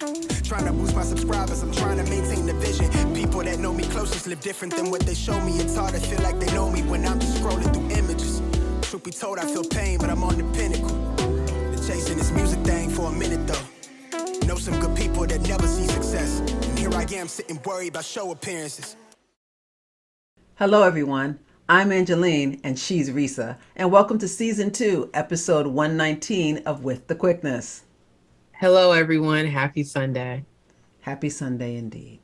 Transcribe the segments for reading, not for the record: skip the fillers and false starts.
Trying to boost my subscribers, I'm trying to maintain the vision. People that know me closest live different than what they show me. It's hard to feel like they know me when I'm just scrolling through images. Truth be told, I feel pain, but I'm on the pinnacle. Been chasing this music thing for a minute though. Know some good people that never see success. And here I am sitting worried about show appearances. Hello everyone, I'm Angeline and she's Resa, and welcome to Season 2, Episode 119 of With the Quickness. Hello everyone, happy Sunday. Happy Sunday indeed.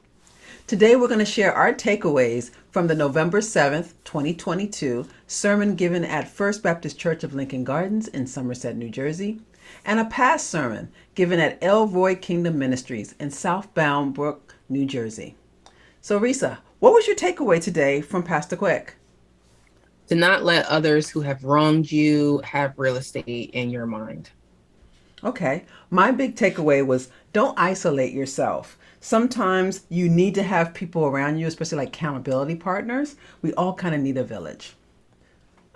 Today we're going to share our takeaways from the November 7th, 2022 sermon given at First Baptist Church of Lincoln Gardens in Somerset, New Jersey, and a past sermon given at Elroy Kingdom Ministries in Southbound Brook, New Jersey. So Resa, what was your takeaway today from Pastor Quick? To not let others who have wronged you have real estate in your mind. Okay, my big takeaway was don't isolate yourself. Sometimes you need to have people around you, especially like accountability partners. We all kind of need a village.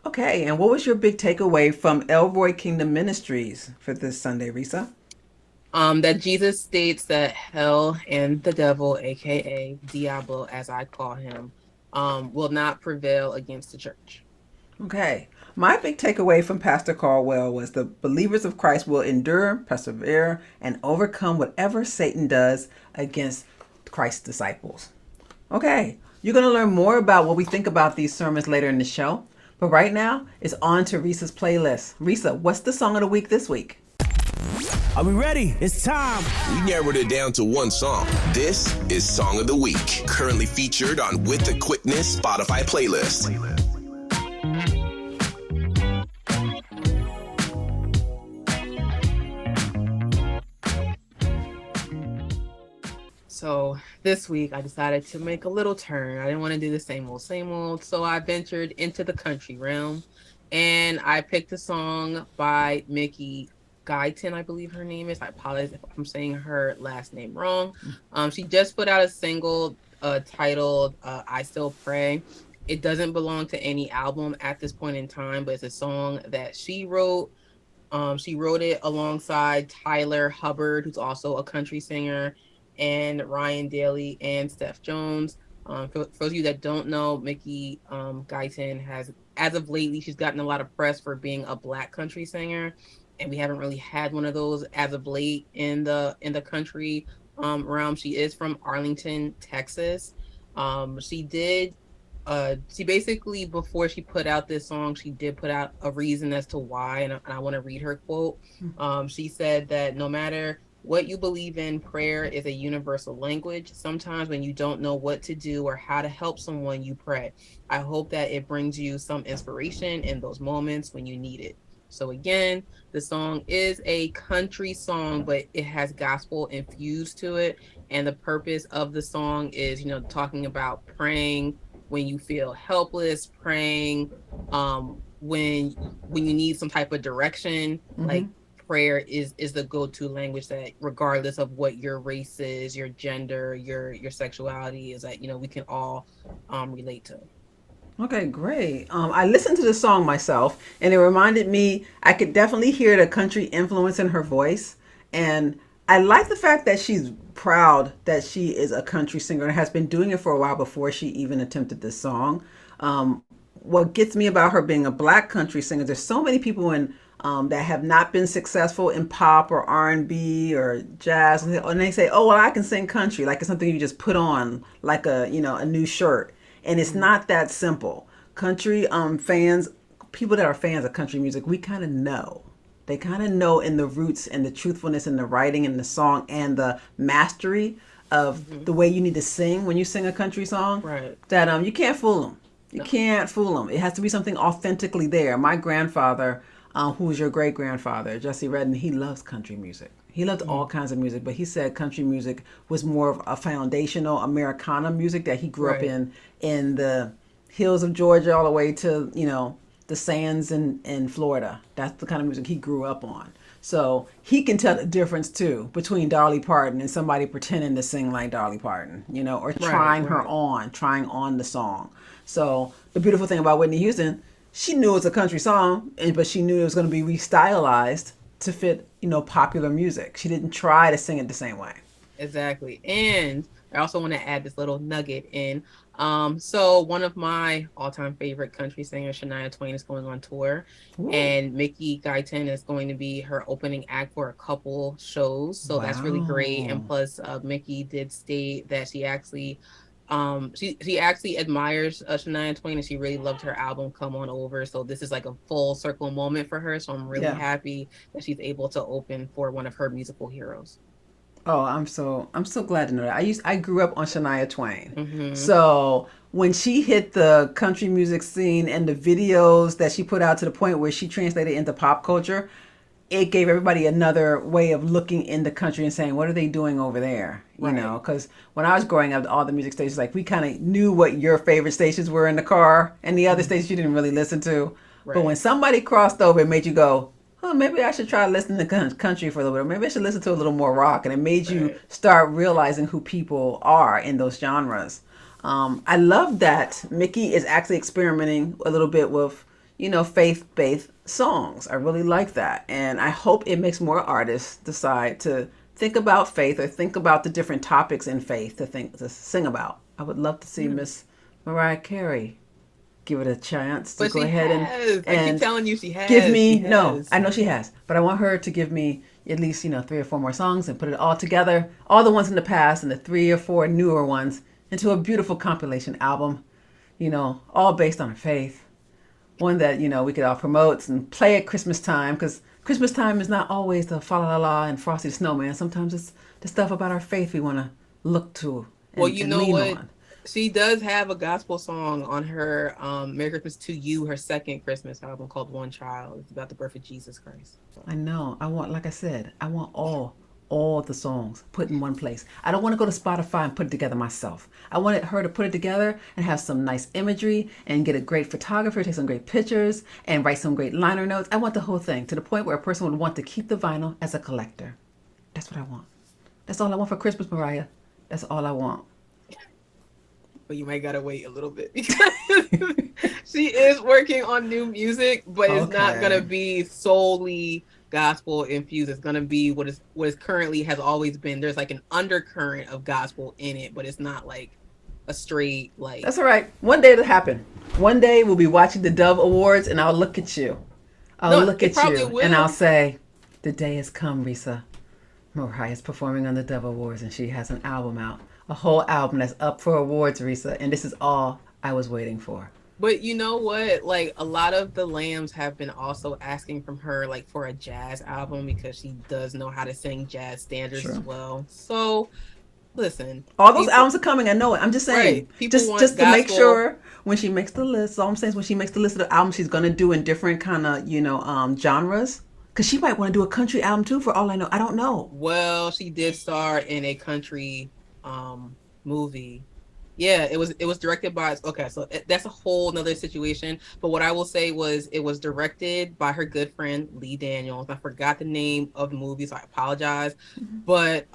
Okay, and what was your big takeaway from Elroy Kingdom Ministries for this Sunday, Resa? That Jesus states that hell and the devil, aka Diablo as I call him, will not prevail against the church. Okay, my big takeaway from Pastor Caldwell was the believers of Christ will endure, persevere, and overcome whatever Satan does against Christ's disciples. Okay, you're going to learn more about what we think about these sermons later in the show, but right now it's on to Resa's playlist. Resa, what's the song of the week this week? Are we ready? It's time. We narrowed it down to one song. This is Song of the Week, currently featured on With the Quickness Spotify playlist. So this week I decided to make a little turn. I didn't want to do the same old. So I ventured into the country realm and I picked a song by Guyton, I believe her name is. I apologize if I'm saying her last name wrong. She just put out a single titled I Still Pray. It doesn't belong to any album at this point in time, but it's a song that she wrote. She wrote it alongside Tyler Hubbard, who's also a country singer, and Ryan Daly and Steph Jones. For those of you that don't know, Guyton has, as of lately, she's gotten a lot of press for being a Black country singer. And we haven't really had one of those as of late in the country realm. She is from Arlington, Texas. She basically, before she put out this song, she did put out a reason as to why, and I want to read her quote. She said that no matter what you believe in, prayer is a universal language. Sometimes when you don't know what to do or how to help someone, you pray. I hope that it brings you some inspiration in those moments when you need it. So again, the song is a country song, but it has gospel infused to it. And the purpose of the song is, talking about praying when you feel helpless, praying when you need some type of direction. Like prayer is the go-to language that, regardless of what your race is, your gender, your sexuality is, that we can all relate to. Okay, great. I listened to the song myself, and it reminded me, I could definitely hear the country influence in her voice. And I like the fact that she's proud that she is a country singer and has been doing it for a while before she even attempted this song. What gets me about her being a Black country singer, there's so many people that have not been successful in pop or R&B or jazz, and they say, oh, well, I can sing country, like it's something you just put on, like a new shirt. And it's not that simple. Country fans, people that are fans of country music, we kind of know. They kind of know in the roots and the truthfulness in the writing and the song and the mastery of the way you need to sing when you sing a country song. Right. That you can't fool them. You can't fool them. It has to be something authentically there. My grandfather, who was your great-grandfather, Jesse Redden, he loves country music. He loved all kinds of music, but he said country music was more of a foundational Americana music that he grew up in the hills of Georgia all the way to, the sands in Florida. That's the kind of music he grew up on. So he can tell the difference too between Dolly Parton and somebody pretending to sing like Dolly Parton, or trying on the song. So the beautiful thing about Whitney Houston, she knew it was a country song, but she knew it was going to be restylized to fit, popular music. She didn't try to sing it the same way. Exactly. And I also want to add this little nugget in. So one of my all-time favorite country singers, Shania Twain, is going on tour. Ooh. And Mickey Guyton is going to be her opening act for a couple shows. So that's really great. And plus, Mickey did state that she actually admires Shania Twain, and she really loved her album Come On Over. So this is like a full circle moment for her. So I'm really happy that she's able to open for one of her musical heroes. Oh, I'm so glad to know that. I grew up on Shania Twain. Mm-hmm. So when she hit the country music scene and the videos that she put out to the point where she translated into pop culture, it gave everybody another way of looking in the country and saying, what are they doing over there? You know, because when I was growing up, all the music stations, like, we kind of knew what your favorite stations were in the car, and the other stations you didn't really listen to. Right. But when somebody crossed over, it made you go, oh, maybe I should try listening to country for a little bit. Maybe I should listen to a little more rock. And it made you start realizing who people are in those genres. I love that Mickey is actually experimenting a little bit with, faith-based songs. I really like that. And I hope it makes more artists decide to think about faith or think about the different topics in faith to sing about. I would love to see Miss Mariah Carey give it a chance to go ahead and I keep telling you she has. Give me, I know she has, but I want her to give me at least, 3 or 4 more songs and put it all together, all the ones in the past and the 3 or 4 newer ones into a beautiful compilation album, all based on faith. One that, we could all promote and play at Christmas time, because Christmas time is not always the fa la la and Frosty the Snowman. Sometimes it's the stuff about our faith we want to look to and, well, you know lean what? on. She does have a gospel song on her Merry Christmas to You, her second Christmas album called One Child. It's about the birth of Jesus Christ. So. I know. Like I said, I want all the songs put in one place. I don't want to go to Spotify and put it together myself. I wanted her to put it together and have some nice imagery and get a great photographer, take some great pictures and write some great liner notes. I want the whole thing to the point where a person would want to keep the vinyl as a collector. That's what I want. That's all I want for Christmas, Mariah. That's all I want. But you might gotta wait a little bit because she is working on new music, but it's not gonna be solely gospel infused. It's gonna be what is currently has always been. There's like an undercurrent of gospel in it, but it's not like a straight like. That's all right. One day it'll happen. One day we'll be watching the Dove Awards, and I'll look at you. And I'll say, "The day has come, Resa. Mariah is performing on the Dove Awards, and she has an album out." A whole album that's up for awards, Resa, and this is all I was waiting for. But you know what? Like, a lot of the lambs have been also asking from her, like, for a jazz album because she does know how to sing jazz standards as well. So, listen. All those albums are coming. I know it. I'm just saying. Right. Just to make sure when she makes the list, all I'm saying is when she makes the list of the albums she's going to do in different kind of, genres. Because she might want to do a country album, too, for all I know. I don't know. Well, she did star in a country movie. Yeah, it was directed by, so that's a whole nother situation. But what I will say was it was directed by her good friend Lee Daniels. I forgot the name of the movie, so I apologize. Mm-hmm. But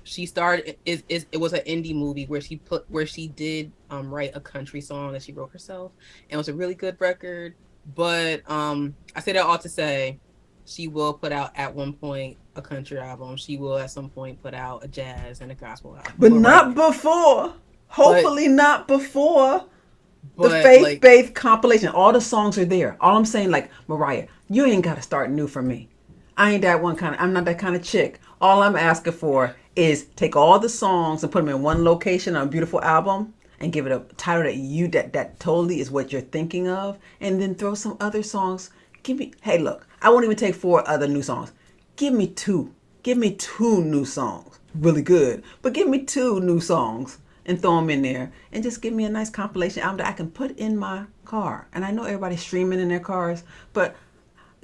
she starred it was an indie movie where she did write a country song that she wrote herself, and it was a really good record. But I say that all to say she will put out at one point a country album. She will at some point put out a jazz and a gospel album. But not before. Hopefully not before the faith-based compilation. All the songs are there. All I'm saying, like, Mariah, you ain't got to start new for me. I'm not that kind of chick. All I'm asking for is take all the songs and put them in one location on a beautiful album and give it a title that totally is what you're thinking of, and then throw some other songs. Hey, look, I won't even take 4 other new songs. Give me 2. Give me 2 new songs. Really good. But give me 2 new songs and throw them in there. And just give me a nice compilation album that I can put in my car. And I know everybody's streaming in their cars, but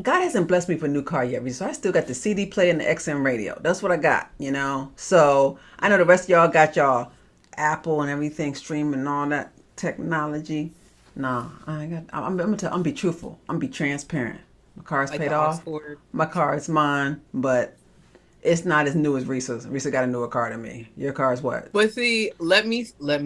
God hasn't blessed me for a new car yet. So I still got the CD player and the XM radio. That's what I got, So I know the rest of y'all got y'all Apple and everything streaming and all that technology. Nah, I'm gonna be truthful. I'm gonna be transparent. My car's paid off. My car is mine, but it's not as new as Resa's. Resa got a newer car than me. Your car is what? But see, let me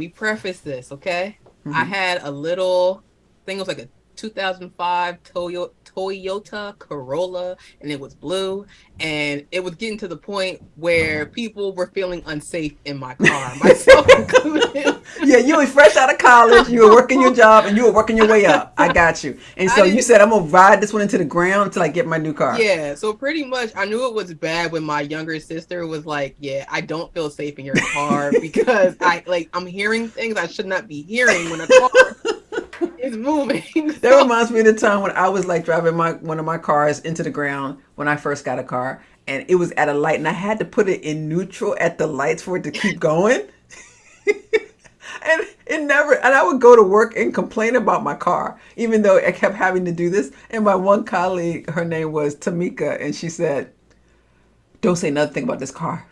preface this, okay? Mm-hmm. I had a little thing. It was like a 2005 Toyota Corolla, and it was blue, and it was getting to the point where people were feeling unsafe in my car, myself included. Yeah, you were fresh out of college, you were working your job, and you were working your way up. I got you. And so you said, I'm going to ride this one into the ground until I get my new car. Yeah, so pretty much I knew it was bad when my younger sister was like, yeah, I don't feel safe in your car because I'm hearing things I should not be hearing when a car is moving. That reminds me of the time when I was like driving one of my cars into the ground when I first got a car, and it was at a light, and I had to put it in neutral at the lights for it to keep going. And I would go to work and complain about my car, even though I kept having to do this. And my one colleague, her name was Tamika, and she said, don't say nothing about this car.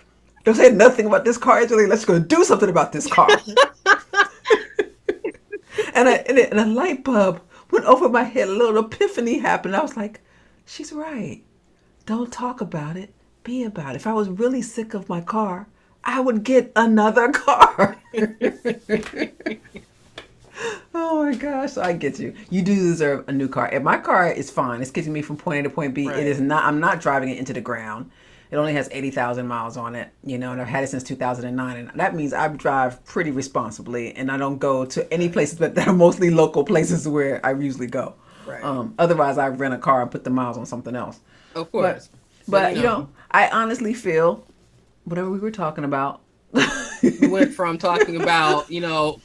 Don't say nothing about this car, Angela. Let's go do something about this car. And a light bulb went over my head. A little epiphany happened. I was like, she's right. Don't talk about it. Be about it. If I was really sick of my car, I would get another car. Oh my gosh, I get you. You do deserve a new car. And my car is fine. It's getting me from point A to point B. Right. It is not. I'm not driving it into the ground. It only has 80,000 miles on it, and I've had it since 2009. And that means I drive pretty responsibly, and I don't go to any places but that are mostly local places where I usually go. Right. Otherwise, I rent a car and put the miles on something else. Of course. But I honestly feel whatever we were talking about. We went from talking about,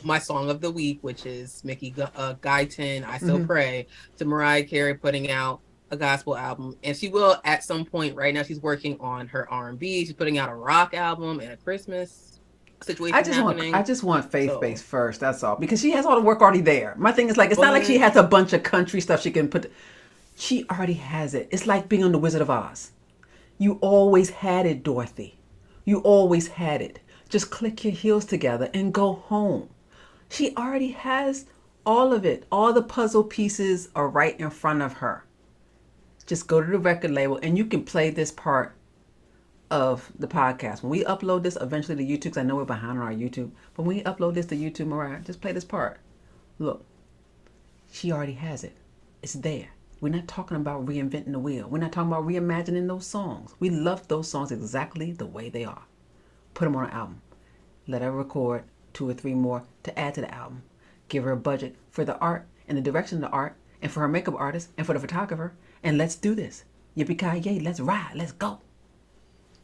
my song of the week, which is Guyton, I Still Pray, to Mariah Carey putting out a gospel album, and she will at some point. Right now she's working on her R&B. She's putting out a rock album and a Christmas situation I just want faith-based first, that's all, because she has all the work already there. My thing is it's not like she has a bunch of country stuff she can put. She already has it. It's like being on The Wizard of Oz. You always had it, Dorothy. You always had it. Just click your heels together and go home. She already has all of it. All the puzzle pieces are right in front of her. Just go to the record label and you can play this part of the podcast. When we upload this eventually to YouTube, because I know we're behind on our YouTube, but when we upload this to YouTube, Mariah, just play this part. Look, she already has it. It's there. We're not talking about reinventing the wheel. We're not talking about reimagining those songs. We love those songs exactly the way they are. Put them on an album. Let her record 2 or 3 more to add to the album. Give her a budget for the art and the direction of the art, and for her makeup artist and for the photographer. And let's do this. Yippee-ki-yay, let's ride, let's go.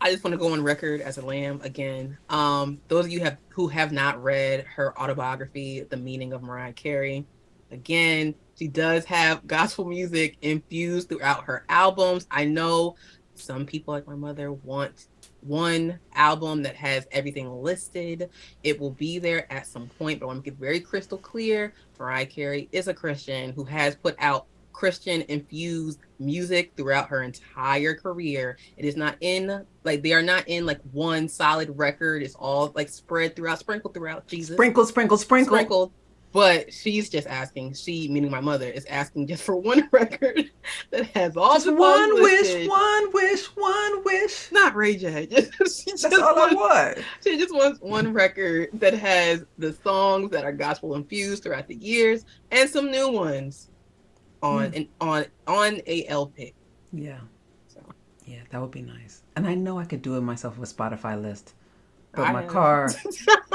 I just want to go on record as a lamb again. Those of you who have not read her autobiography, The Meaning of Mariah Carey, again, she does have gospel music infused throughout her albums. I know some people like my mother want one album that has everything listed. It will be there at some point, but I want to get very crystal clear. Mariah Carey is a Christian who has put out Christian infused music throughout her entire career. It is not in they are not in one solid record. It's all spread throughout, sprinkled throughout. Jesus, sprinkled. But she's just asking. She, meaning my mother, is asking just for one record that has all just the one listed. One wish. Not Ray J. That's all I want. She just wants one record that has the songs that are gospel infused throughout the years and some new ones on a LP. Yeah. So yeah, that would be nice. And I know I could do it myself with a Spotify list. But my car,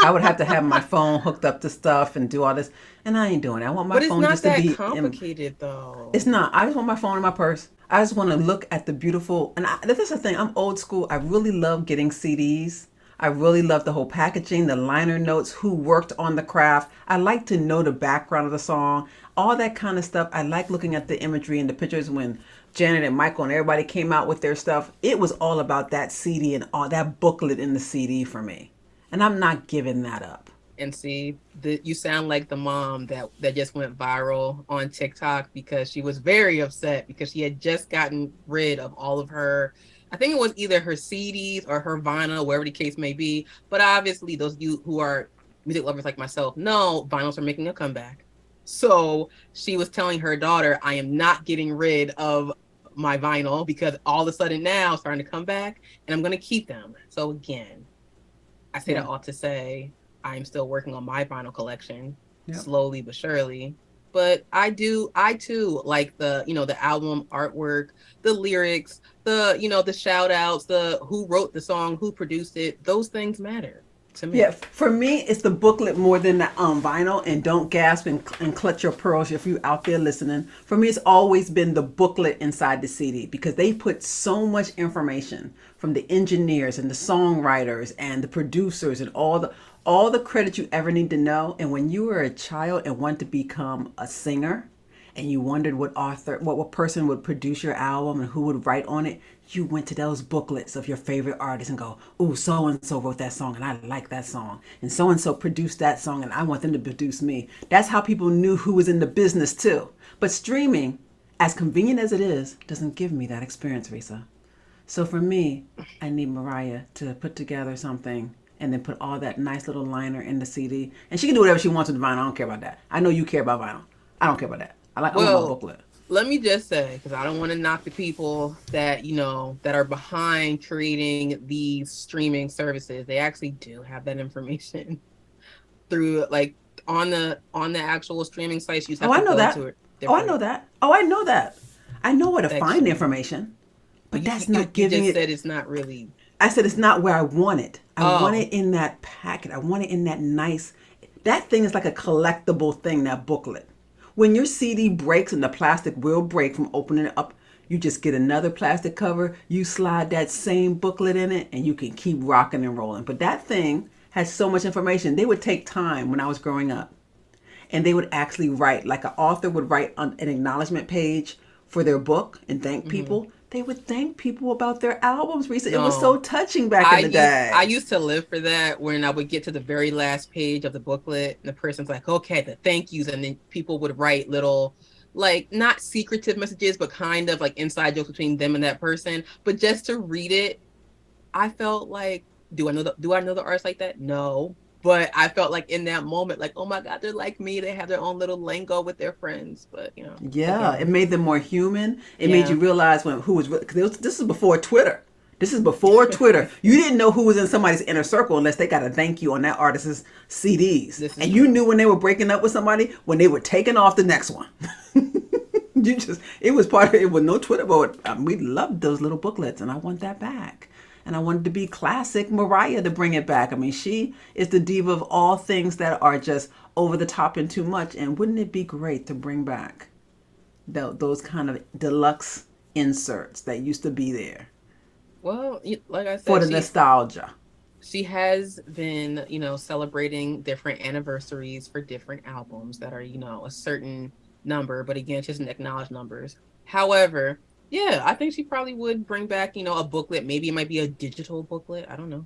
I would have to have my phone hooked up to stuff and do all this. And I ain't doing it. I want my phone just to be... But it's not that complicated, though. It's not. I just want my phone in my purse. I just want to look at the beautiful... And this is the thing. I'm old school. I really love getting CDs. I really love the whole packaging, the liner notes, who worked on the craft. I like to know the background of the song. All that kind of stuff. I like looking at the imagery and the pictures when Janet and Michael and everybody came out with their stuff. It was all about that CD and all that booklet in the CD for me. And I'm not giving that up. And see, you sound like the mom that just went viral on TikTok because she was very upset because she had just gotten rid of all of her, I think it was either her CDs or her vinyl, wherever the case may be. But obviously those of you who are music lovers like myself know vinyls are making a comeback. So she was telling her daughter, I am not getting rid of my vinyl because all of a sudden now it's starting to come back and I'm going to keep them. So again, I say that all to say I'm still working on my vinyl collection slowly but surely. but I too like the album artwork, the lyrics, the shout outs, the who wrote the song, who produced it. Those things matter to me. Yeah, for me, it's the booklet more than the vinyl. And don't gasp and clutch your pearls if you out there listening. For me, it's always been the booklet inside the CD because they put so much information from the engineers and the songwriters and the producers and all the credit you ever need to know. And when you were a child and wanted to become a singer, and you wondered what person would produce your album and who would write on it, you went to those booklets of your favorite artists and go, ooh, so-and-so wrote that song and I like that song. And so-and-so produced that song and I want them to produce me. That's how people knew who was in the business too. But streaming, as convenient as it is, doesn't give me that experience, Resa. So for me, I need Mariah to put together something and then put all that nice little liner in the CD. And she can do whatever she wants with vinyl. I don't care about that. I know you care about vinyl. I don't care about that. I want my booklet. Let me just say, because I don't want to knock the people that that are behind creating these streaming services. They actually do have that information through on the actual streaming sites. You just have to go to it. I know that. I know that. I know where to find the information, but that's not giving it. You just said it's not really. I said it's not where I want it. I want it in that packet. I want it in that nice. That thing is like a collectible thing. That booklet. When your CD breaks and the plastic will break from opening it up, you just get another plastic cover, you slide that same booklet in it, and you can keep rocking and rolling. But that thing has so much information. They would take time when I was growing up, and they would actually write, like an author would write on an acknowledgement page for their book and thank people. They would thank people about their albums, Resa. It was so touching back in the day. I used to live for that when I would get to the very last page of the booklet and the person's like, okay, the thank yous. And then people would write little, not secretive messages, but kind of like inside jokes between them and that person. But just to read it, I felt like, do I know the artists like that? No. But I felt like in that moment, like, oh my God, they're like me. They have their own little lingo with their friends. But, Yeah, it made them more human. It made you realize who was, because this is before Twitter. This is before Twitter. You didn't know who was in somebody's inner circle unless they got a thank you on that artist's CDs. And you knew when they were breaking up with somebody, when they were taking off the next one. It was part of it with no Twitter, but we loved those little booklets, and I want that back. And I wanted to be classic Mariah to bring it back. I mean, she is the diva of all things that are just over the top and too much. And wouldn't it be great to bring back those kind of deluxe inserts that used to be there? Well, like I said, for the nostalgia. She has been, celebrating different anniversaries for different albums that are, a certain number. But again, she doesn't acknowledge numbers. However, yeah, I think she probably would bring back, a booklet. Maybe it might be a digital booklet. I don't know.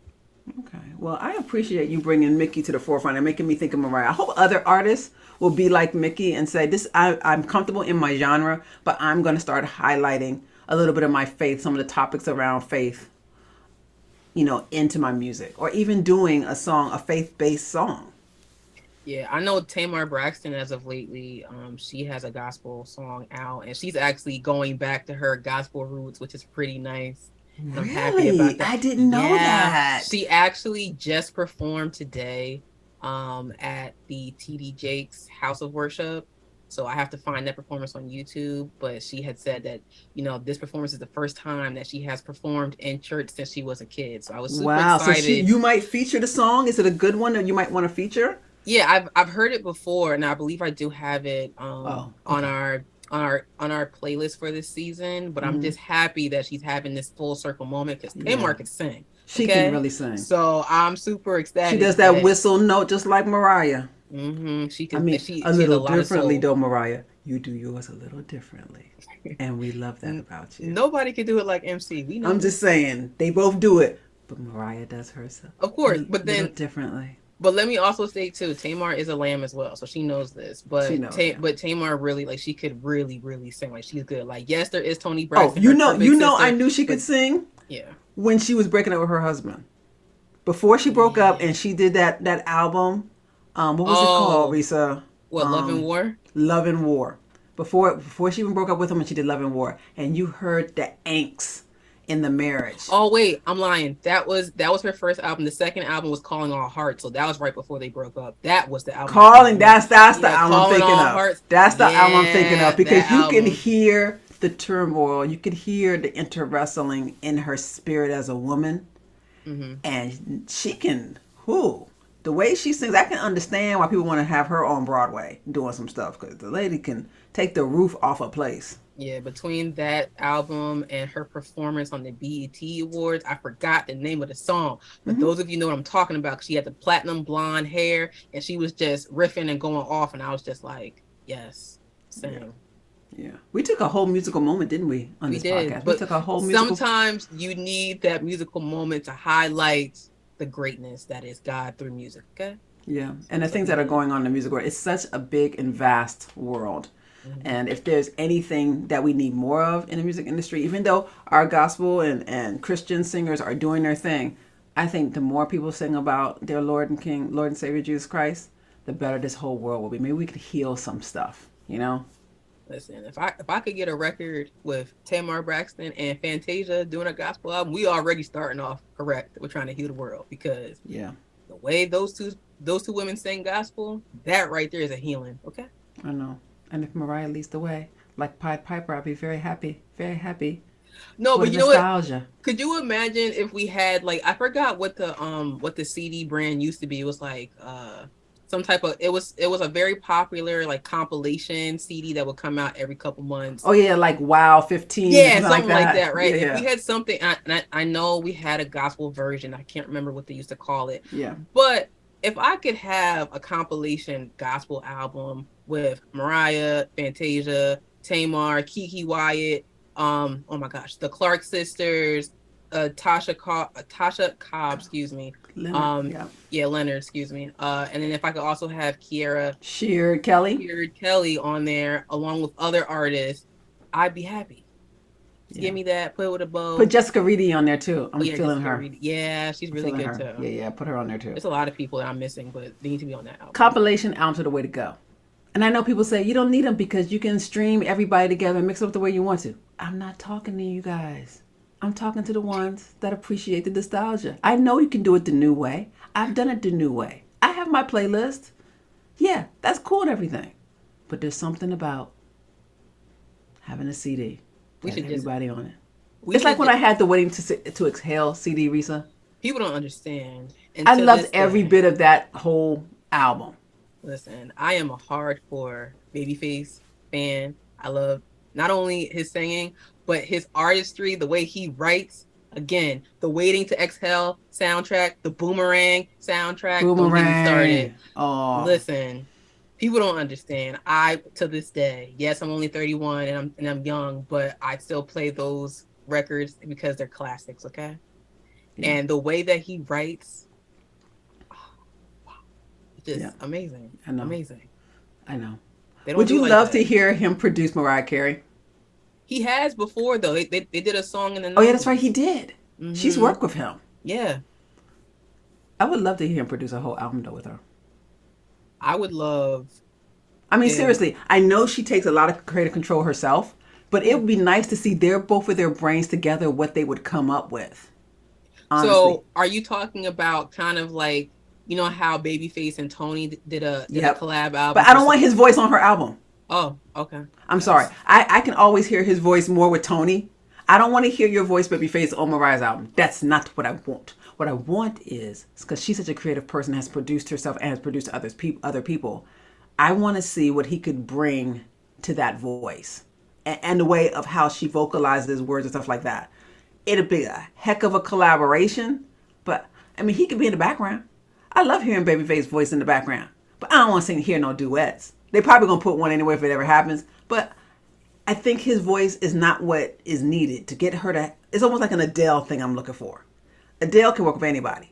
Okay. Well, I appreciate you bringing Mickey to the forefront and making me think of Mariah. I hope other artists will be like Mickey and say, I'm comfortable in my genre, but I'm going to start highlighting a little bit of my faith, some of the topics around faith, into my music, or even doing a faith-based song. Yeah, I know Tamar Braxton as of lately, she has a gospel song out, and she's actually going back to her gospel roots, which is pretty nice. Really? I'm happy about that. I didn't know that. She actually just performed today at the TD Jakes House of Worship. So I have to find that performance on YouTube. But she had said that, this performance is the first time that she has performed in church since she was a kid. So I was super excited. So you might feature the song. Is it a good one that you might want to feature? Yeah, I've heard it before, and I believe I do have it on our playlist for this season. But I'm just happy that she's having this full circle moment because Tamar can sing. She can really sing. So I'm super excited. She does that whistle note just like Mariah. She can. I mean, a little differently though, Mariah. You do yours a little differently, and we love that about you. Nobody can do it like MC. We know. I'm just saying they both do it, but Mariah does hers. Of course, but then differently. But let me also say too, Tamar is a lamb as well, so she knows this. But but Tamar really she could really sing. Like she's good. Like yes, there is Toni Braxton. Oh, I knew she could sing. Yeah. When she was breaking up with her husband, before she broke up and she did that album, what was it called, Resa? What Love and War? Love and War. Before she even broke up with him, and she did Love and War, and you heard the angst in the marriage. Oh wait, I'm lying. That was her first album. The second album was Calling All Hearts, so that was right before they broke up. That was the album. That's the album I'm thinking of. Hearts. That's the album I'm thinking of, because you can album. hear the turmoil, you could hear the inter-wrestling in her spirit as a woman, and she can, the way she sings, I can understand why people want to have her on Broadway doing some stuff, because the lady can take the roof off a place. Yeah, between that album and her performance on the BET Awards, I forgot the name of the song, but those of you know what I'm talking about. She had the platinum blonde hair, and she was just riffing and going off, and I was just like, yes, same. Yeah. We took a whole musical moment, didn't we, on this podcast? We took a whole musical... Sometimes you need that musical moment to highlight the greatness that is God through music, okay? Yeah, and the things that are going on in the music world, it's such a big and vast world. And if there's anything that we need more of in the music industry, even though our gospel and Christian singers are doing their thing, I think the more people sing about their Lord and Savior Jesus Christ, the better this whole world will be. Maybe we could heal some stuff, you know? Listen, if I could get a record with Tamar, Braxton, and Fantasia doing a gospel album, we already starting off correct. We're trying to heal the world, because the way those two women sing gospel, that right there is a healing. Okay, I know. And if Mariah leads the way, like Pied Piper, I'll be very happy, very happy. No, but you know nostalgia. What? Could you imagine if we had, like, I forgot what the CD brand used to be. It was like some type of, it was a very popular like compilation CD that would come out every couple months. Oh yeah, like Wow 15. Yeah, something like that, right? Yeah. If we had something, and I know we had a gospel version. I can't remember what they used to call it. Yeah. But if I could have a compilation gospel album with Mariah, Fantasia, Tamar, Kiki Wyatt, oh my gosh, the Clark sisters, Tasha Cobb, excuse me. Leonard, Leonard, excuse me. And then if I could also have Sheard Kelly on there, along with other artists, I'd be happy. Yeah. Give me that, put it with a bow. Put Jessica Reedy on there too. I'm feeling her. Yeah, she's really good too. Yeah, put her on there too. There's a lot of people that I'm missing, but they need to be on that album. Compilation albums are the way to go. And I know people say you don't need them because you can stream everybody together and mix it up the way you want to. I'm not talking to you guys. I'm talking to the ones that appreciate the nostalgia. I know you can do it the new way. I've done it the new way. I have my playlist. Yeah, that's cool and everything. But there's something about having a CD. We should everybody on it. It's like when I had the Waiting to Exhale CD, Resa. People don't understand. I loved every bit of that whole album. Listen, I am a hardcore Babyface fan. I love not only his singing, but his artistry, the way he writes. Again, the Waiting to Exhale soundtrack, the Boomerang soundtrack. Don't get me started. Oh. Listen, people don't understand. I, to this day, yes, I'm only 31 and I'm young, but I still play those records because they're classics, okay? Yeah. And the way that he writes, just amazing. I know. Amazing. I know. Would you love to hear him produce Mariah Carey? He has before, though. They did a song in the 90s. Oh, yeah, that's right. He did. Mm-hmm. She's worked with him. Yeah. I would love to hear him produce a whole album, though, with her. I would love... I mean, seriously, I know she takes a lot of creative control herself, but it would be nice to see both of their brains together, what they would come up with. Honestly. So, are you talking about kind of like, you know how Babyface and Tony did a collab album? But I don't want his voice on her album. Oh, okay. I'm sorry. I can always hear his voice more with Tony. I don't want to hear your voice, Babyface, on Mariah's album. That's not what I want. What I want is, because she's such a creative person, has produced herself and has produced other people, I want to see what he could bring to that voice and the way of how she vocalizes words and stuff like that. It'd be a heck of a collaboration, but I mean, he could be in the background. I love hearing Babyface's voice in the background, but I don't want to hear no duets. They probably gonna put one anyway if it ever happens, but I think his voice is not what is needed to get her to. It's almost like an Adele thing I'm looking for. Adele can work with anybody,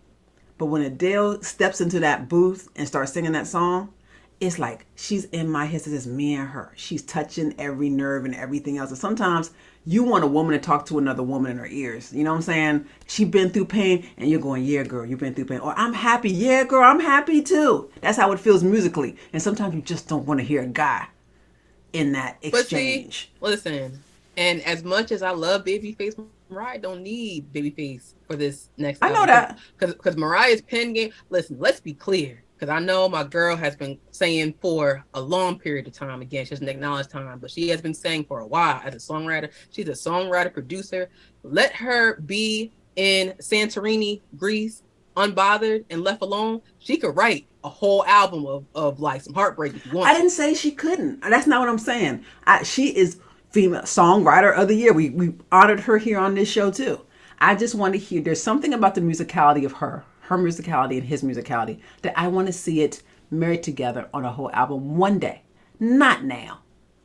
but when Adele steps into that booth and starts singing that song, it's like she's in my head. It's me and her. She's touching every nerve and everything else. And sometimes you want a woman to talk to another woman in her ears. You know what I'm saying? She been through pain and you're going, yeah, girl, you've been through pain. Or I'm happy. Yeah, girl, I'm happy too. That's how it feels musically. And sometimes you just don't want to hear a guy in that exchange. But see, listen, and as much as I love Babyface Mariah don't need Babyface for this next I know album. that. Because Mariah's pen game, listen, let's be clear. Because I know my girl has been saying for a long period of time, again, she doesn't acknowledge time, but she has been saying for a while as a songwriter. She's a songwriter, producer. Let her be in Santorini, Greece, unbothered and left alone. She could write a whole album of like some heartbreak if you want. I didn't say she couldn't. That's not what I'm saying. She is female songwriter of the year. We honored her here on this show too. I just want to hear. There's something about the musicality of her musicality and his musicality that I want to see it married together on a whole album one day. Not now.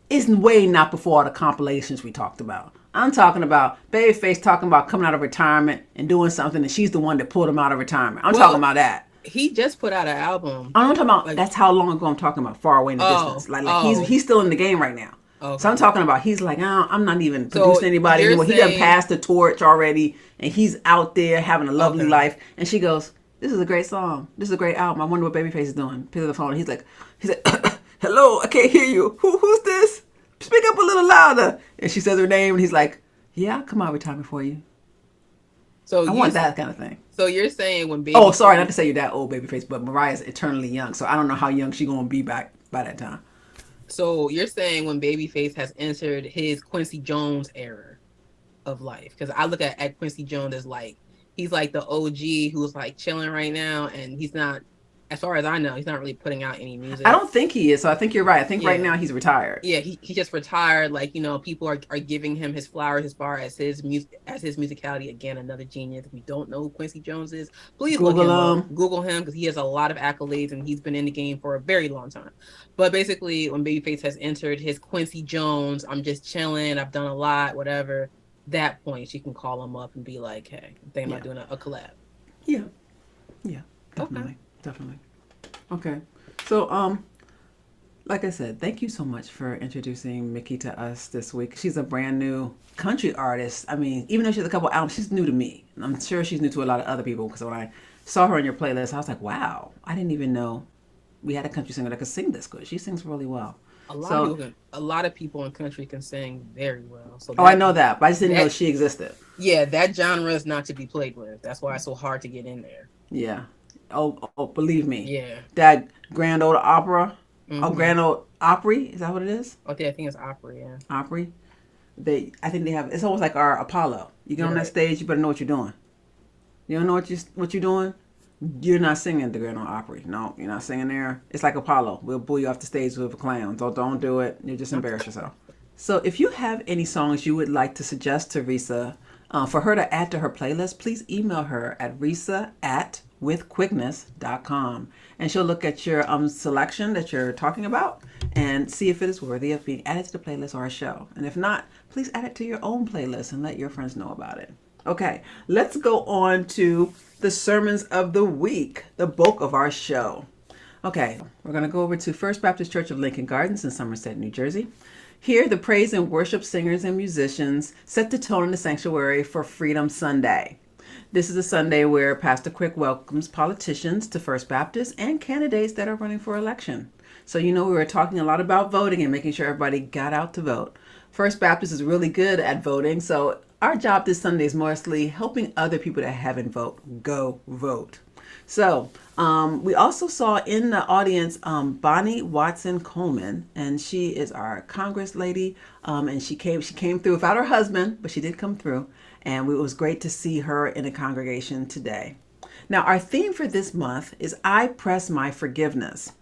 It's way not before all the compilations we talked about. I'm talking about Babyface talking about coming out of retirement and doing something, and she's the one that pulled him out of retirement. I'm talking about that. He just put out an album. I'm talking about, like, that's how long ago I'm talking about, far away in the distance. Like he's still in the game right now. Okay. So I'm talking about, he's like, oh, I'm not even producing anybody anymore. He done passed the torch already, and he's out there having a lovely life. And she goes, this is a great song. This is a great album. I wonder what Babyface is doing. Pick up the phone. And he's like, hello, I can't hear you. Who's this? Speak up a little louder. And she says her name, and he's like, yeah, I'll come out of retirement for you. So I want that kind of thing. So you're saying when Babyface... Oh, sorry, not to say you're that old, Babyface, but Mariah's eternally young, so I don't know how young she's going to be back by that time. So you're saying when Babyface has entered his Quincy Jones era of life, because I look at Quincy Jones as like, he's like the OG who's like chilling right now, and he's not, as far as I know, he's not really putting out any music. I don't think he is, so I think you're right. I think right now he's retired. Yeah, he just retired. Like, you know, people are giving him his flowers as far as his musicality. Again, another genius. If you don't know who Quincy Jones is, please Google him because he has a lot of accolades and he's been in the game for a very long time. But basically, when Babyface has entered his Quincy Jones, I'm just chilling, I've done a lot, whatever, that point, she can call him up and be like, hey, I'm thinking about doing a collab. Yeah, definitely. Definitely. Okay. So, like I said, thank you so much for introducing Mickey to us this week. She's a brand new country artist. I mean, even though she has a couple albums, she's new to me. And I'm sure she's new to a lot of other people because when I saw her on your playlist, I was like, wow, I didn't even know we had a country singer that could sing this good. She sings really well. A lot of people in country can sing very well. So I know that, but I just didn't know she existed. Yeah, that genre is not to be played with. That's why it's so hard to get in there. Yeah. Oh, believe me. Yeah. That Grand Ole Opera. Mm-hmm. Oh, Grand Ole Opry. Is that what it is? Okay, I think it's Opry, yeah. Opry. I think they have, it's almost like our Apollo. You get on that stage, you better know what you're doing. You don't know what you're doing? You're not singing the Grand Ole Opry. No, you're not singing there. It's like Apollo. We'll bull you off the stage with a clown. Don't do it. You just embarrass yourself. So if you have any songs you would like to suggest to Resa for her to add to her playlist, please email her at resa@withquickness.com, and she'll look at your selection that you're talking about and see if it is worthy of being added to the playlist or a show. And if not, please add it to your own playlist and let your friends know about it. Okay, let's go on to the sermons of the week, the bulk of our show. Okay, we're going to go over to First Baptist Church of Lincoln Gardens in Somerset, New Jersey. Here, the praise and worship singers and musicians set the tone in the sanctuary for Freedom Sunday. This is a Sunday where Pastor Quick welcomes politicians to First Baptist and candidates that are running for election. So, we were talking a lot about voting and making sure everybody got out to vote. First Baptist is really good at voting, so our job this Sunday is mostly helping other people that haven't voted go vote. So we also saw in the audience Bonnie Watson Coleman, and she is our Congress lady, and she came through without her husband, but she did come through, and it was great to see her in the congregation today. Now, our theme for this month is I Press My Forgiveness.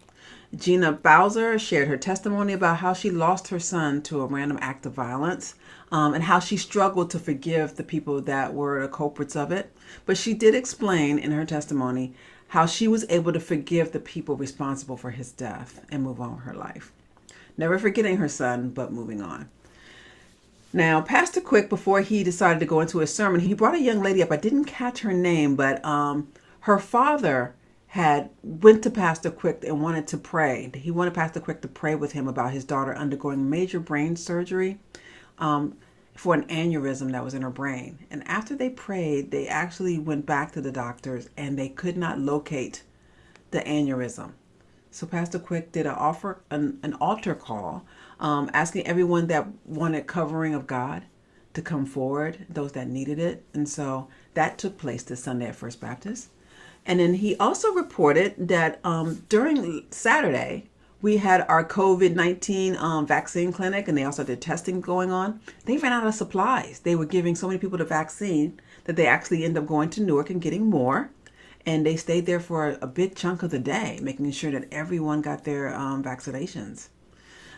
Gina Bowser shared her testimony about how she lost her son to a random act of violence, and how she struggled to forgive the people that were the culprits of it. But she did explain in her testimony how she was able to forgive the people responsible for his death and move on with her life. Never forgetting her son, but moving on. Now, Pastor Quick, before he decided to go into his sermon, he brought a young lady up. I didn't catch her name, but her father went to Pastor Quick and wanted to pray. He wanted Pastor Quick to pray with him about his daughter undergoing major brain surgery for an aneurysm that was in her brain. And after they prayed, they actually went back to the doctors and they could not locate the aneurysm. So Pastor Quick did an altar call, asking everyone that wanted covering of God to come forward, those that needed it. And so that took place this Sunday at First Baptist. And then he also reported that during Saturday, we had our COVID-19 vaccine clinic, and they also did testing going on. They ran out of supplies. They were giving so many people the vaccine that they actually ended up going to Newark and getting more. And they stayed there for a big chunk of the day, making sure that everyone got their vaccinations.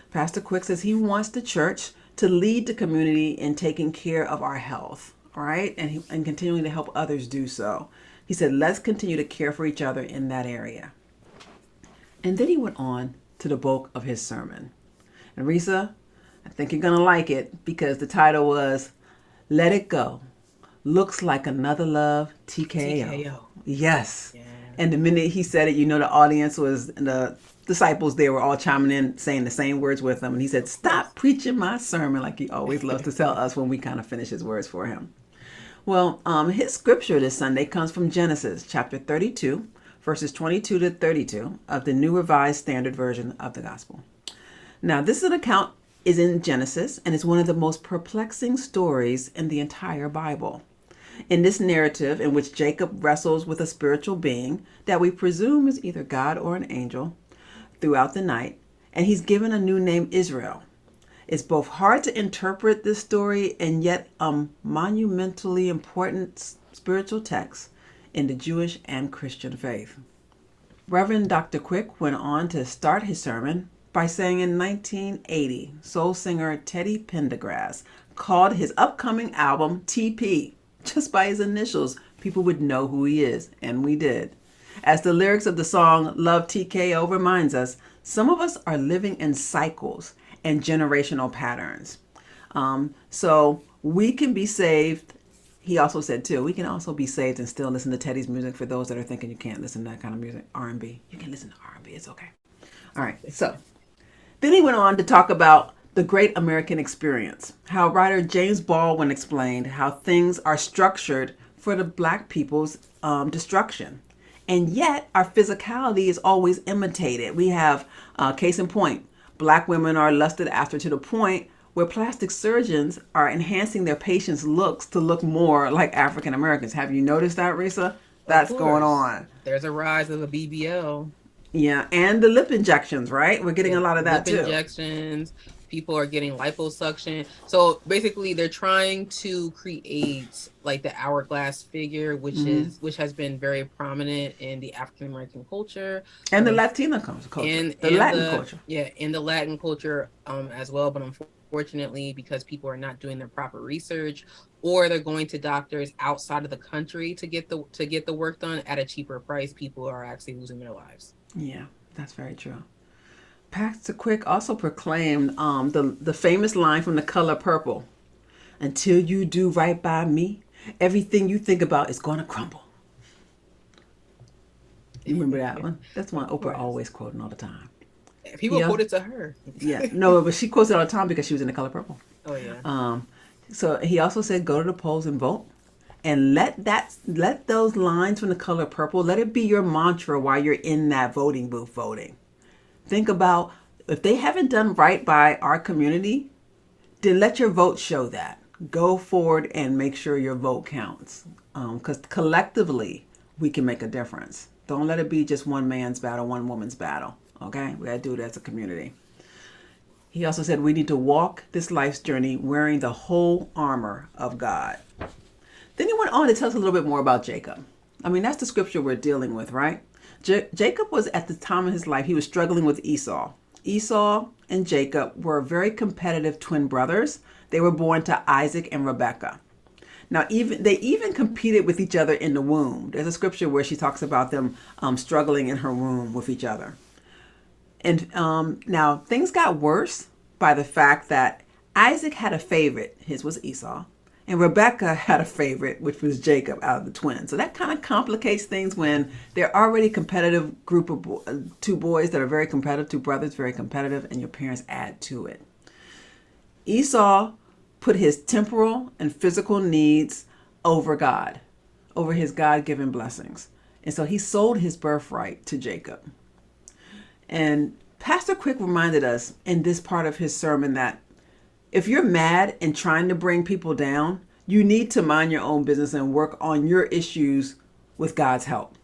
Pastor Quick says he wants the church to lead the community in taking care of our health, all right? And continuing to help others do so. He said, let's continue to care for each other in that area. And then he went on to the bulk of his sermon. And Resa, I think you're going to like it because the title was, Let It Go. Looks Like Another Love TKO. Yes. Yeah. And the minute he said it, you know, the audience was, the disciples, they were all chiming in, saying the same words with him. And he said, stop preaching my sermon, like he always loves to tell us when we kind of finish his words for him. Well, his scripture this Sunday comes from Genesis chapter 32, verses 22 to 32 of the New Revised Standard Version of the Gospel. Now, this is an account is in Genesis, and it's one of the most perplexing stories in the entire Bible. In this narrative, in which Jacob wrestles with a spiritual being that we presume is either God or an angel throughout the night, and he's given a new name, Israel. It's both hard to interpret this story and yet a monumentally important spiritual text in the Jewish and Christian faith. Reverend Dr. Quick went on to start his sermon by saying in 1980, soul singer Teddy Pendergrass called his upcoming album TP. Just by his initials, people would know who he is, and we did. As the lyrics of the song Love TKO reminds us, some of us are living in cycles and generational patterns. So we can be saved. He also said, too, we can also be saved and still listen to Teddy's music. For those that are thinking you can't listen to that kind of music, R&B. You can listen to R&B. It's okay. All right. So then he went on to talk about the great American experience, how writer James Baldwin explained how things are structured for the Black people's destruction. And yet our physicality is always imitated. We have, case in point, Black women are lusted after to the point where plastic surgeons are enhancing their patients' looks to look more like African Americans. Have you noticed that, Resa? That's going on. There's a rise of a BBL. Yeah, and the lip injections, right? We're getting a lot of that too. Lip injections. People are getting liposuction. So basically, they're trying to create like the hourglass figure, which has been very prominent in the African American culture and the Latina culture, and the Latin culture. Yeah, in the Latin culture as well. But unfortunately, because people are not doing their proper research, or they're going to doctors outside of the country to get the work done at a cheaper price, people are actually losing their lives. Yeah, that's very true. Pastor Quick also proclaimed the famous line from The Color Purple. Until you do right by me, everything you think about is going to crumble. You remember that one? That's one Oprah always quoting all the time. People quote it to her. Yeah, no, but she quotes it all the time because she was in The Color Purple. Oh, yeah. So he also said, go to the polls and vote. And let those lines from The Color Purple, let it be your mantra while you're in that voting booth voting. Think about if they haven't done right by our community, then let your vote show that. Go forward and make sure your vote counts. Because collectively, we can make a difference. Don't let it be just one man's battle, one woman's battle. Okay? We got to do it as a community. He also said we need to walk this life's journey wearing the whole armor of God. Then he went on to tell us a little bit more about Jacob. I mean, that's the scripture we're dealing with, right? Jacob was, at the time of his life, he was struggling with Esau. Esau and Jacob were very competitive twin brothers. They were born to Isaac and Rebekah. Now, they even competed with each other in the womb. There's a scripture where she talks about them struggling in her womb with each other. And now things got worse by the fact that Isaac had a favorite. His was Esau. And Rebekah had a favorite, which was Jacob out of the twins. So that kind of complicates things when they're already competitive group of two boys that are very competitive, two brothers very competitive, and your parents add to it. Esau put his temporal and physical needs over God, over his God-given blessings. And so he sold his birthright to Jacob. And Pastor Quick reminded us in this part of his sermon that if you're mad and trying to bring people down, you need to mind your own business and work on your issues with God's help.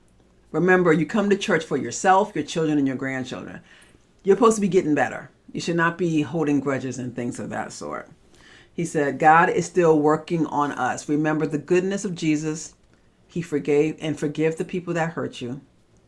Remember, you come to church for yourself, your children, and your grandchildren. You're supposed to be getting better. You should not be holding grudges and things of that sort. He said, God is still working on us. Remember the goodness of Jesus. He forgave and forgive the people that hurt you.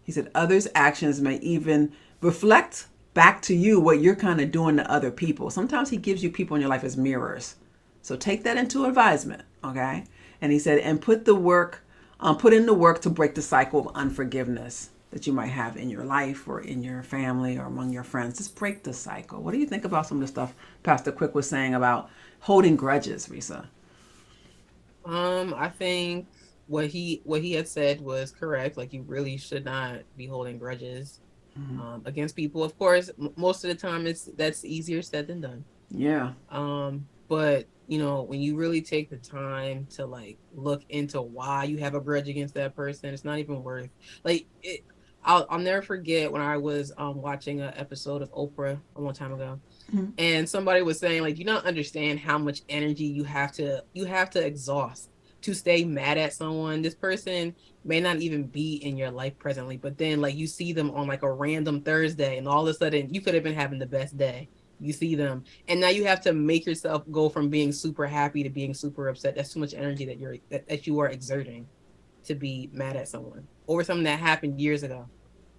He said, others' actions may even reflect back to you what you're kind of doing to other people. Sometimes he gives you people in your life as mirrors. So take that into advisement, okay? And he said, and put in the work to break the cycle of unforgiveness that you might have in your life or in your family or among your friends. Just break the cycle. What do you think about some of the stuff Pastor Quick was saying about holding grudges, Resa? I think what he had said was correct. Like, you really should not be holding grudges against people. Of course, most of the time that's easier said than done. Yeah. But when you really take the time to like look into why you have a grudge against that person, it's not even worth like it. I'll never forget when I was watching an episode of Oprah a long time ago, and somebody was saying like, you don't understand how much energy you have to exhaust to stay mad at someone. This person may not even be in your life presently, but then like you see them on like a random Thursday, and all of a sudden you could have been having the best day. You see them, and now you have to make yourself go from being super happy to being super upset. That's too much energy that you are exerting to be mad at someone over something that happened years ago.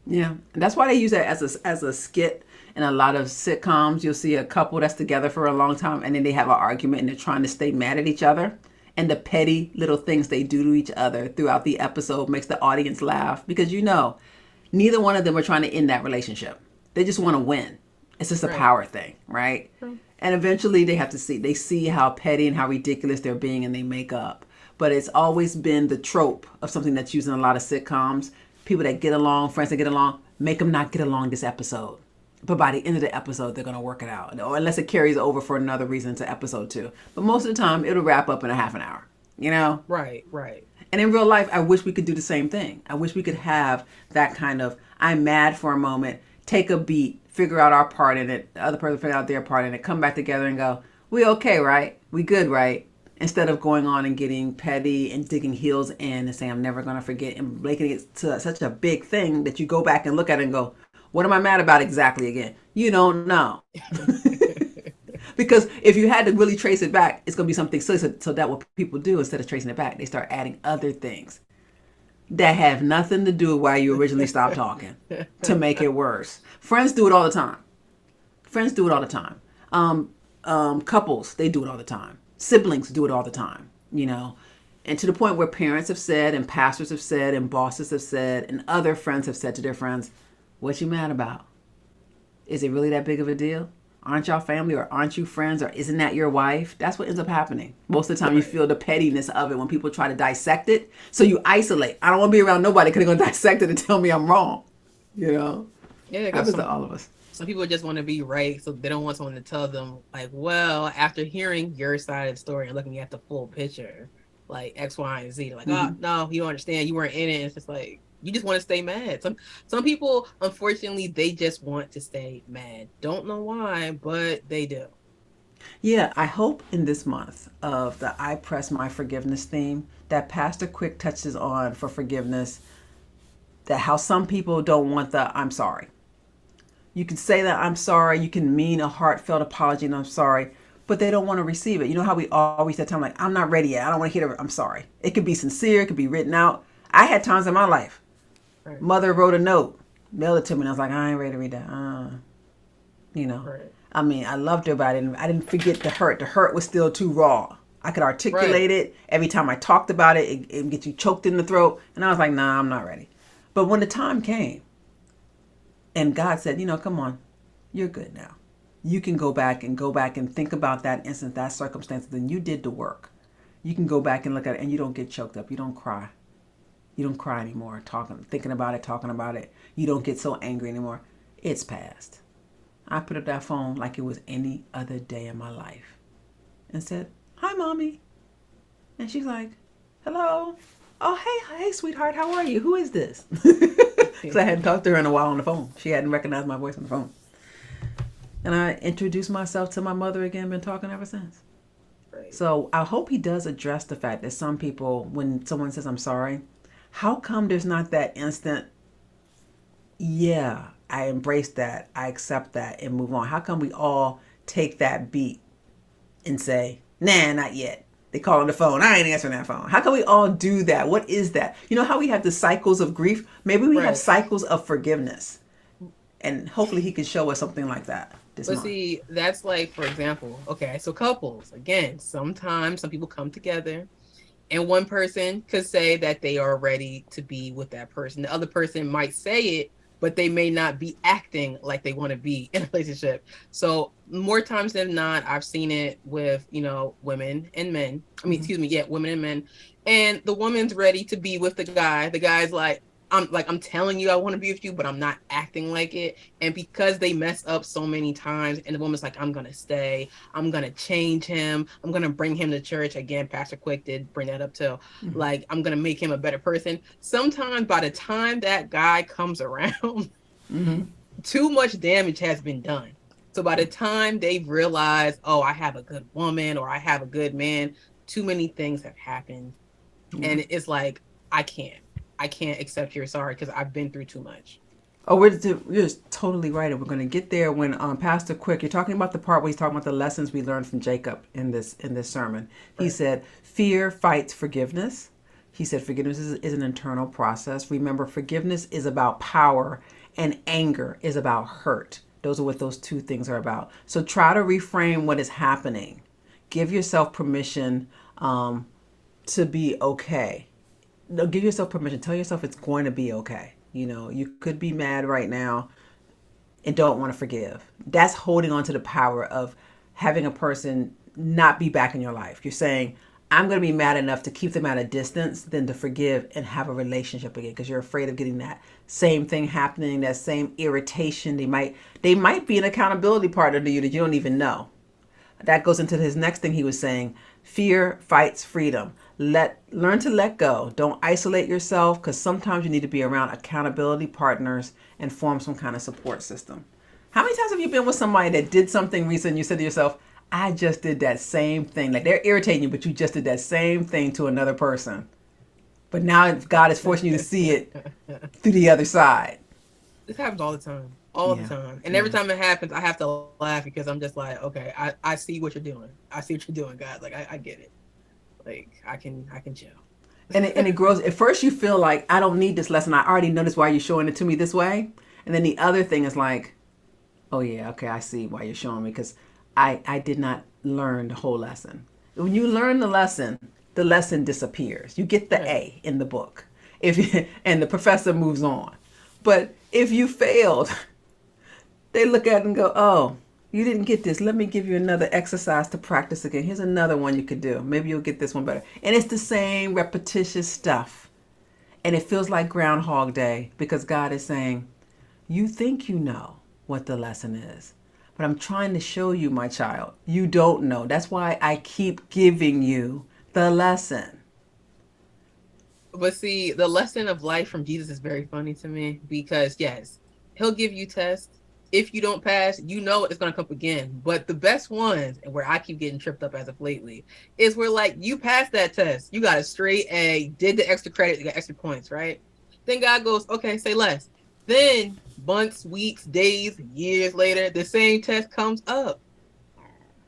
Yeah, and that's why they use that as a skit in a lot of sitcoms. You'll see a couple that's together for a long time, and then they have an argument, and they're trying to stay mad at each other. And the petty little things they do to each other throughout the episode makes the audience laugh because neither one of them are trying to end that relationship. They just want to win. It's just a power thing, right? And eventually they see how petty and how ridiculous they're being, and they make up. But it's always been the trope of something that's used in a lot of sitcoms. People that get along, friends that get along, make them not get along this episode. But by the end of the episode, they're going to work it out. Or unless it carries over for another reason to episode 2. But most of the time, it'll wrap up in a half an hour, Right. And in real life, I wish we could do the same thing. I wish we could have that kind of, I'm mad for a moment, take a beat, figure out our part in it, the other person figure out their part in it, come back together and go, we okay, right? We good, right? Instead of going on and getting petty and digging heels in and saying, I'm never going to forget, and making it to such a big thing that you go back and look at it and go, what am I mad about exactly again? You don't know. Because if you had to really trace it back, it's going to be something silly. So that what people do, instead of tracing it back, they start adding other things that have nothing to do with why you originally stopped talking to make it worse. Friends do it all the time. Couples, they do it all the time. Siblings do it all the time, And to the point where parents have said, and pastors have said, and bosses have said, and other friends have said to their friends, what you mad about? Is it really that big of a deal? Aren't y'all family, or aren't you friends, or isn't that your wife? That's what ends up happening. Most of the time you feel the pettiness of it when people try to dissect it. So you isolate. I don't want to be around nobody because they're going to dissect it and tell me I'm wrong. Yeah, it happens to all of us. Some people just want to be right, so they don't want someone to tell them, like, well, after hearing your side of the story and looking at the full picture, like X, Y, and Z, they're like, oh, no, you don't understand. You weren't in it. It's just like, you just want to stay mad. Some people, unfortunately, they just want to stay mad. Don't know why, but they do. Yeah, I hope in this month of the I Press My Forgiveness theme that Pastor Quick touches on for forgiveness, that how some people don't want the I'm sorry. You can say that I'm sorry, you can mean a heartfelt apology and I'm sorry, but they don't want to receive it. You know how we always that time like, I'm not ready yet. I don't want to hear it. I'm sorry. It could be sincere. It could be written out. I had times in my life. Right. Mother wrote a note, mailed it to me, and I was like, I ain't ready to read that. Right. I mean, I loved her, but I didn't forget the hurt. The hurt was still too raw. I could articulate it. Every time I talked about it, it would get you choked in the throat. And I was like, nah, I'm not ready. But when the time came, and God said, come on, you're good now. You can go back and think about that instance, that circumstance, then you did the work. You can go back and look at it, and you don't get choked up. You don't cry. You don't cry anymore, thinking about it, talking about it. You don't get so angry anymore. It's past. I put up that phone like it was any other day in my life and said, hi, Mommy. And she's like, hello. Oh, hey, sweetheart. How are you? Who is this? Because I hadn't talked to her in a while on the phone. She hadn't recognized my voice on the phone. And I introduced myself to my mother again, been talking ever since. Right. So I hope he does address the fact that some people, when someone says, I'm sorry, how come there's not that instant, yeah, I embrace that, I accept that, and move on? How come we all take that beat and say, nah, not yet? They call on the phone, I ain't answering that phone. How can we all do that? What is that? You know how we have the cycles of grief? Maybe we have Right. cycles of forgiveness. And hopefully he can show us something like that this But month. see, that's like, for example, okay, so couples, again, sometimes some people come together and one person could say that they are ready to be with that person. The other person might say it, but they may not be acting like they want to be in a relationship. So more times than not, I've seen it with, women and men. I mean, excuse me, yeah, women and men. And the woman's ready to be with the guy. The guy's like, I'm telling you I want to be with you, but I'm not acting like it. And because they mess up so many times, and the woman's like, I'm gonna stay, I'm gonna change him, I'm gonna bring him to church. Again, Pastor Quick did bring that up too. Like, I'm gonna make him a better person. Sometimes by the time that guy comes around, too much damage has been done. So by the time they've realized, oh, I have a good woman or I have a good man, too many things have happened. And it's like, I can't accept you're sorry because I've been through too much. Oh, you're totally right. And we're going to get there when Pastor Quick, you're talking about the part where he's talking about the lessons we learned from Jacob in this sermon. He said, fear fights forgiveness. He said, forgiveness is an internal process. Remember, forgiveness is about power and anger is about hurt. Those are what those two things are about. So try to reframe what is happening. Give yourself permission to be okay. No, give yourself permission. Tell yourself it's going to be okay. You could be mad right now and don't want to forgive. That's holding on to the power of having a person not be back in your life. You're saying, I'm going to be mad enough to keep them at a distance than to forgive and have a relationship again because you're afraid of getting that same thing happening, that same irritation. They might be an accountability partner to you that you don't even know. That goes into his next thing he was saying. Fear fights freedom. Learn to let go. Don't isolate yourself because sometimes you need to be around accountability partners and form some kind of support system. How many times have you been with somebody that did something recent and you said to yourself, I just did that same thing. Like they're irritating you, but you just did that same thing to another person. But now God is forcing you to see it through the other side. This happens all the time. All the time. And every time it happens, I have to laugh because I'm just like, okay, I see what you're doing. I see what you're doing, God. Like I get it. Like I can chill. And it grows. At first you feel like I don't need this lesson. I already noticed why you're showing it to me this way. And then the other thing is like, oh yeah, okay, I see why you're showing me because I did not learn the whole lesson. When you learn the lesson disappears. You get the A in the book. And the professor moves on. But if you failed, they look at it and go, oh, you didn't get this. Let me give you another exercise to practice again. Here's another one you could do. Maybe you'll get this one better. And it's the same repetitious stuff. And it feels like Groundhog Day because God is saying, you think you know what the lesson is. But I'm trying to show you, my child, you don't know. That's why I keep giving you the lesson. But see, the lesson of life from Jesus is very funny to me because yes, he'll give you tests. If you don't pass, you know it's going to come up again. But the best ones, and where I keep getting tripped up as of lately, is where like you passed that test. You got a straight A, did the extra credit, you got extra points, right? Then God goes, okay, say less. Then months, weeks, days, years later, the same test comes up.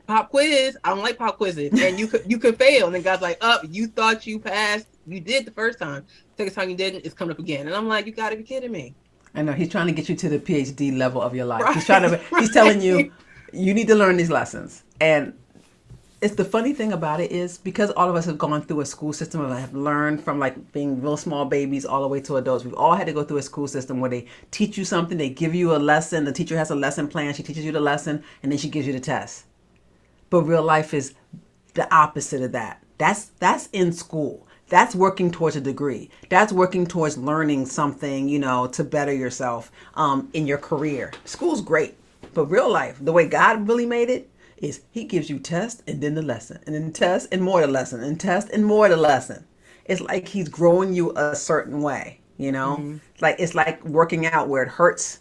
Pop quiz. I don't like pop quizzes. And you could fail. And then God's like, you thought you passed. You did the first time. Second time you didn't, it's coming up again. And I'm like, you got to be kidding me. I know he's trying to get you to the PhD level of your life. Right, he's telling you, you need to learn these lessons. And it's the funny thing about it is because all of us have gone through a school system and have learned from like being real small babies all the way to adults. We've all had to go through a school system where they teach you something. They give you a lesson. The teacher has a lesson plan. She teaches you the lesson and then she gives you the test. But real life is the opposite of that. That's in school. That's working towards a degree. That's working towards learning something, to better yourself in your career. School's great, but real life, the way God really made it is he gives you test and then the lesson and then test and more the lesson and test and more the lesson. It's like he's growing you a certain way, Like it's like working out where it hurts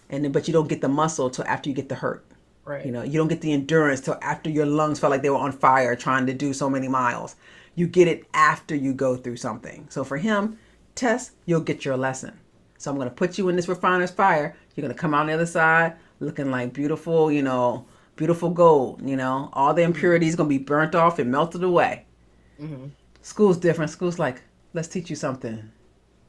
but you don't get the muscle till after you get the hurt. Right. You know, you don't get the endurance till after your lungs felt like they were on fire trying to do so many miles. You get it after you go through something. So for him, test, you'll get your lesson. So I'm going to put you in this refiner's fire. You're going to come out on the other side looking like beautiful, you know, beautiful gold, you know. All the impurities going to be burnt off and melted away. Mm-hmm. School's different. School's like, let's teach you something.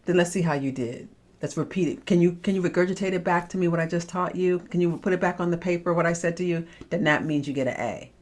Then let's see how you did. Let's repeat it. Can you regurgitate it back to me what I just taught you? Can you put it back on the paper what I said to you? Then that means you get an A.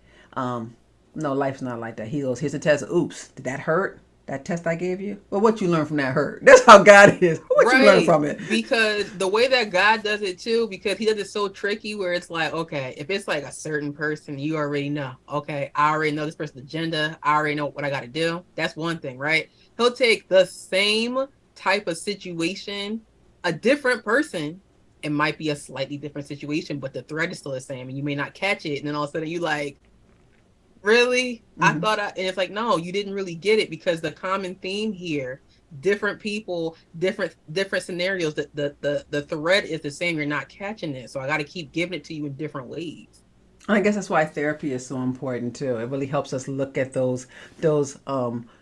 No, life's not like that. He goes, here's a test. Oops, did that hurt? That test I gave you? Well, what you learned from that hurt? That's how God is. What you learned from it? Because the way that God does it too, because he does it so tricky where it's like, okay, if it's like a certain person, you already know. Okay, I already know this person's agenda. I already know what I got to do. That's one thing, right? He'll take the same type of situation, a different person. It might be a slightly different situation, but the thread is still the same, and you may not catch it. And then all of a sudden, you like, really? I thought and it's like, no, you didn't really get it, because the common theme here, different people, different scenarios, the thread is the same. You're not catching it. So I got to keep giving it to you in different ways. I guess that's why therapy is so important too. It really helps us look at those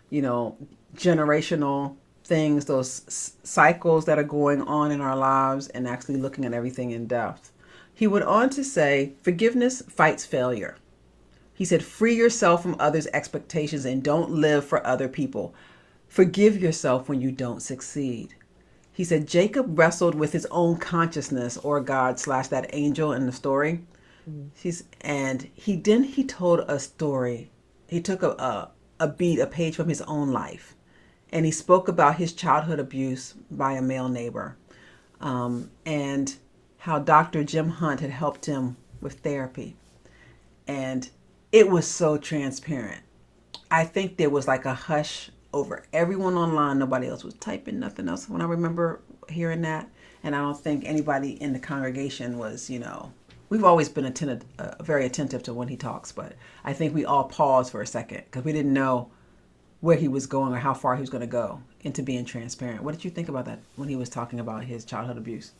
you know, generational things, those cycles that are going on in our lives, and actually looking at everything in depth. He went on to say, forgiveness fights failure. He said, free yourself from others' expectations and don't live for other people. Forgive yourself when you don't succeed. He said, Jacob wrestled with his own consciousness, or God / that angel in the story. He told a story. He took a page from his own life. And he spoke about his childhood abuse by a male neighbor. And how Dr. Jim Hunt had helped him with therapy. And it was so transparent. I think there was like a hush over everyone online. Nobody else was typing, nothing else when I remember hearing that. And I don't think anybody in the congregation was, you know, we've always been very attentive to when he talks, but I think we all paused for a second because we didn't know where he was going or how far he was going to go into being transparent. What did you think about that when he was talking about his childhood abuse?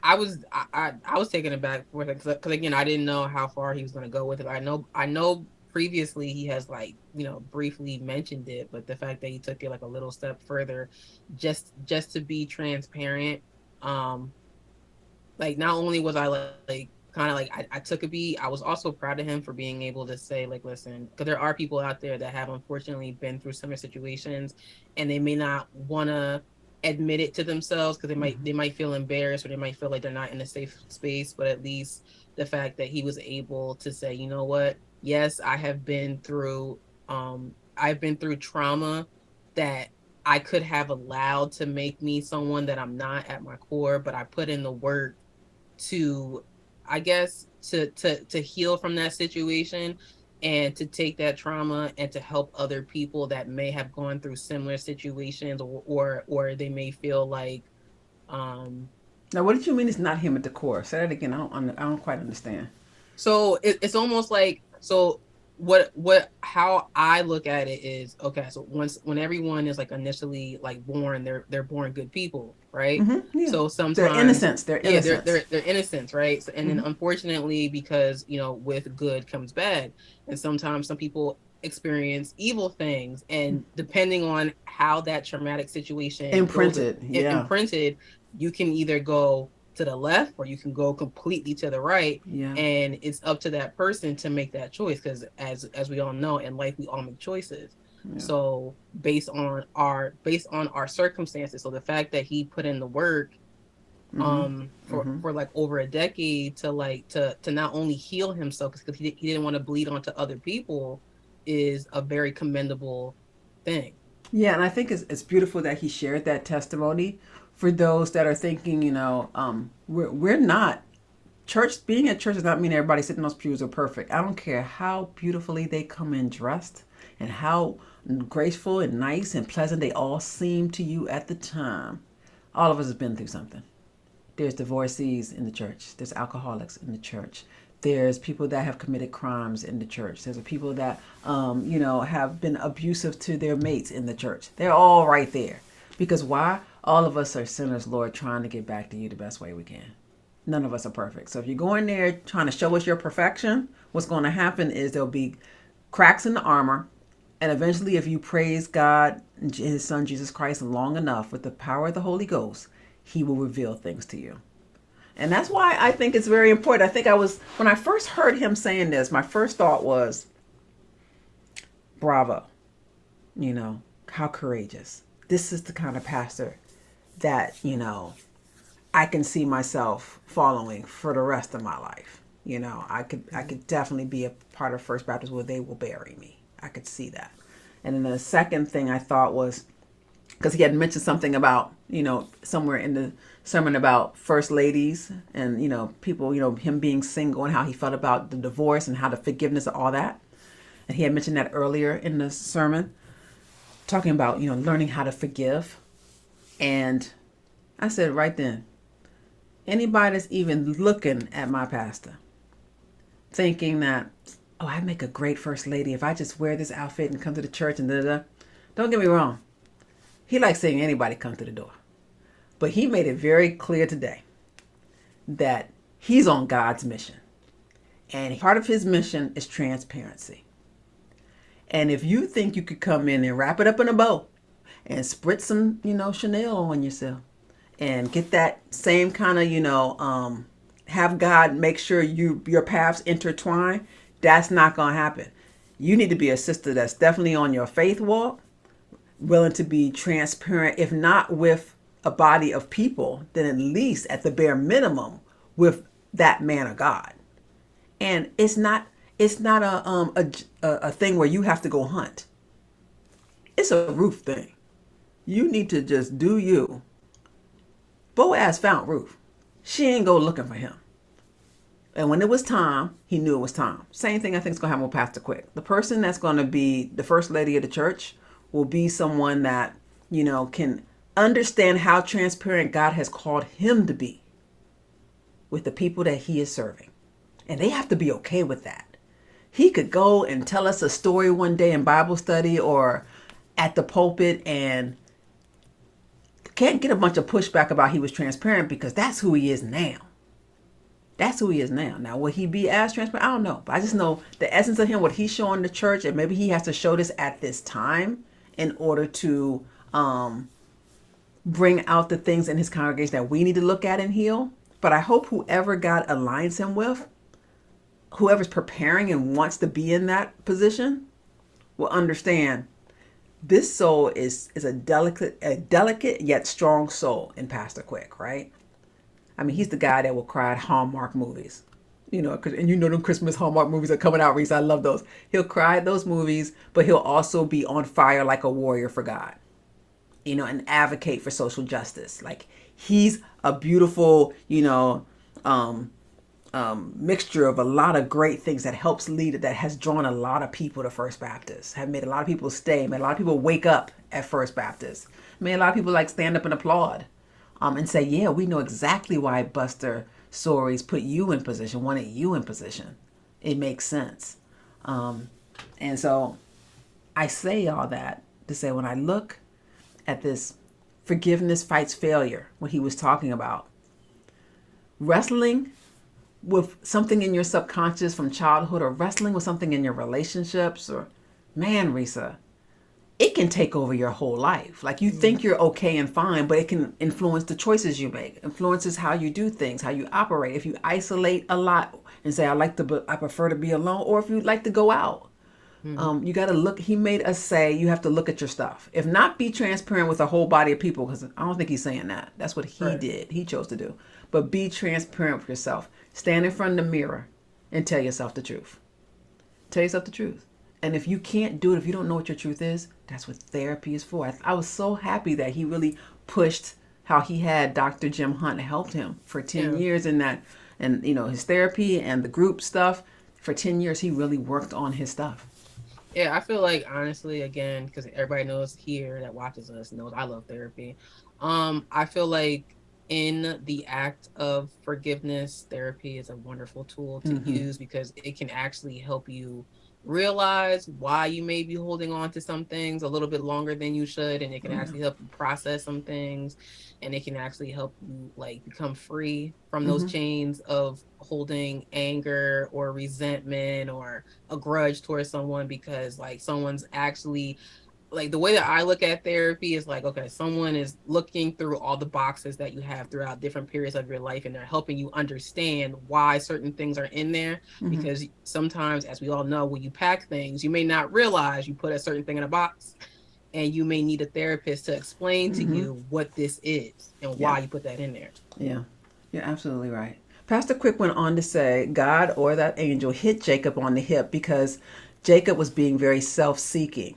I was taken aback for it because again, I didn't know how far he was going to go with it. I know previously he has, like, you know, briefly mentioned it, but the fact that he took it like a little step further, just to be transparent, like, not only was I like kind of like I took a beat, I was also proud of him for being able to say, like, listen, because there are people out there that have unfortunately been through similar situations, and they may not want to admit it to themselves because they might feel embarrassed, or they might feel like they're not in a safe space. But at least the fact that he was able to say, you know what, yes, I've been through trauma that I could have allowed to make me someone that I'm not at my core, but I put in the work to, I guess, to heal from that situation, and to take that trauma and to help other people that may have gone through similar situations, or they may feel like. Now, what did you mean it's not him at the core? Say that again. I don't quite understand. So it's almost like, so how I look at it is, okay, so when everyone is like initially like born, they're born good people, right? Yeah. So sometimes they're innocents. They're innocents, right? So, and then unfortunately, because, you know, with good comes bad, and sometimes some people experience evil things, and depending on how that traumatic situation imprinted, you can either go to the left or you can go completely to the right. And it's up to that person to make that choice, because as we all know, in life we all make choices. So based on our circumstances, so the fact that he put in the work for like over a decade to not only heal himself, because he didn't want to bleed onto other people, is a very commendable thing. Yeah, and I think it's beautiful that he shared that testimony for those that are thinking, you know, we're not, being at church does not mean everybody sitting in those pews are perfect. I don't care how beautifully they come in dressed and how graceful and nice and pleasant they all seem to you at the time. All of us have been through something. There's divorcees in the church. There's alcoholics in the church. There's people that have committed crimes in the church. There's people that, you know, have been abusive to their mates in the church. They're all right there. Because why? All of us are sinners, Lord, trying to get back to you the best way we can. None of us are perfect. So if you go in there trying to show us your perfection, what's going to happen is there'll be cracks in the armor. And eventually, if you praise God and his son, Jesus Christ, long enough with the power of the Holy Ghost, he will reveal things to you. And that's why I think it's very important. I think when I first heard him saying this, my first thought was, bravo, how courageous. This is the kind of pastor that, I can see myself following for the rest of my life. I could definitely be a part of First Baptist where they will bury me. I could see that. And then the second thing I thought was, because he had mentioned something about, somewhere in the sermon about first ladies and, people, him being single and how he felt about the divorce and how the forgiveness and all that. And he had mentioned that earlier in the sermon, talking about, learning how to forgive. And I said right then, anybody that's even looking at my pastor, thinking that, oh, I'd make a great first lady if I just wear this outfit and come to the church and da-da-da. Don't get me wrong. He likes seeing anybody come to the door. But he made it very clear today that he's on God's mission. And part of his mission is transparency. And if you think you could come in and wrap it up in a bow and spritz some, Chanel on yourself and get that same kind of, have God make sure your paths intertwine, that's not going to happen. You need to be a sister that's definitely on your faith walk, willing to be transparent, if not with a body of people, then at least at the bare minimum with that man of God. And it's not a thing where you have to go hunt. It's a Ruth thing. You need to just do you. Boaz found Ruth. She ain't go looking for him. And when it was time, he knew it was time. Same thing I think is going to happen with Pastor Quick. The person that's going to be the first lady of the church will be someone that, can understand how transparent God has called him to be with the people that he is serving. And they have to be okay with that. He could go and tell us a story one day in Bible study or at the pulpit and can't get a bunch of pushback about he was transparent because that's who he is now. That's who he is now. Now, will he be as transparent? I don't know. But I just know the essence of him, what he's showing the church, and maybe he has to show this at this time in order to bring out the things in his congregation that we need to look at and heal. But I hope whoever God aligns him with, whoever's preparing and wants to be in that position, will understand this soul is a delicate yet strong soul in Pastor Quick, right? I mean, he's the guy that will cry at Hallmark movies, and them Christmas Hallmark movies are coming out, Resa. I love those. He'll cry at those movies, but he'll also be on fire like a warrior for God, and advocate for social justice. Like he's a beautiful, mixture of a lot of great things that helps lead it, that has drawn a lot of people to First Baptist, have made a lot of people stay, made a lot of people wake up at First Baptist, made a lot of people stand up and applaud. And say, yeah, we know exactly why Buster Soaries put you in position, wanted you in position. It makes sense. And so I say all that to say when I look at this forgiveness fights failure, what he was talking about, wrestling with something in your subconscious from childhood or wrestling with something in your relationships or, man, Resa, it can take over your whole life. Like you think you're okay and fine, but it can influence the choices you make, influences how you do things, how you operate. If you isolate a lot and say, I prefer to be alone, or if you like to go out, you got to look. He made us say, you have to look at your stuff. If not, be transparent with a whole body of people, because I don't think he's saying that. That's what he did. He chose to do. But be transparent with yourself. Stand in front of the mirror and tell yourself the truth. Tell yourself the truth. And if you can't do it, if you don't know what your truth is, that's what therapy is for. I was so happy that he really pushed how he had Dr. Jim Hunt helped him for 10 years in that. And, his therapy and the group stuff, for 10 years, he really worked on his stuff. Yeah, I feel like, honestly, again, because everybody knows here that watches us knows I love therapy. I feel like in the act of forgiveness, therapy is a wonderful tool to use because it can actually help you realize why you may be holding on to some things a little bit longer than you should, and it can actually help you process some things, and it can actually help you like become free from those chains of holding anger or resentment or a grudge towards someone, because like someone's actually, like the way that I look at therapy is like, okay, someone is looking through all the boxes that you have throughout different periods of your life, and they're helping you understand why certain things are in there. Because sometimes, as we all know, when you pack things, you may not realize you put a certain thing in a box, and you may need a therapist to explain to you what this is and why you put that in there. Yeah, you're absolutely right. Pastor Quick went on to say, God or that angel hit Jacob on the hip because Jacob was being very self-seeking.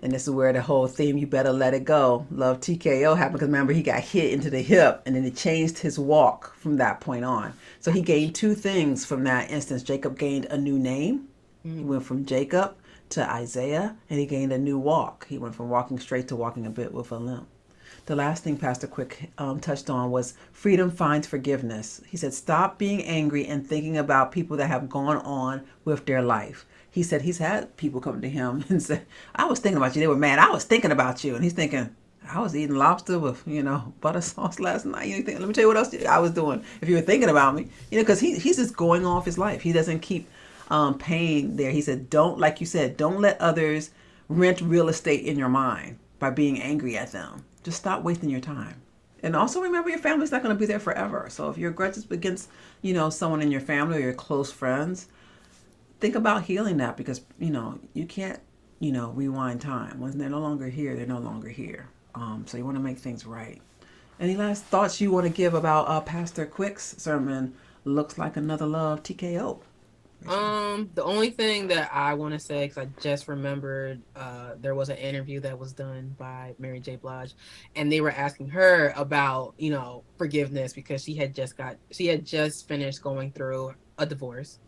And this is where the whole theme, you better let it go, love TKO happened, because remember, he got hit into the hip, and then it changed his walk from that point on. So he gained two things from that instance. Jacob gained a new name. He went from Jacob to Isaiah, and he gained a new walk. He went from walking straight to walking a bit with a limp. The last thing Pastor Quick touched on was freedom finds forgiveness. He said, stop being angry and thinking about people that have gone on with their life. He said he's had people come to him and say, I was thinking about you. They were mad. I was thinking about you. And he's thinking, I was eating lobster with, butter sauce last night. Let me tell you what else I was doing if you were thinking about me. Because he's just going off his life. He doesn't keep pain there. He said, like you said, don't let others rent real estate in your mind by being angry at them. Just stop wasting your time. And also remember, your family's not going to be there forever. So if your grudges against, someone in your family or your close friends, think about healing that, because, you can't, rewind time. When they're no longer here, they're no longer here. So you want to make things right. Any last thoughts you want to give about Pastor Quick's sermon, Looks Like Another Love TKO? The only thing that I want to say, because I just remembered, there was an interview that was done by Mary J. Blige, and they were asking her about, forgiveness, because she had just finished going through a divorce.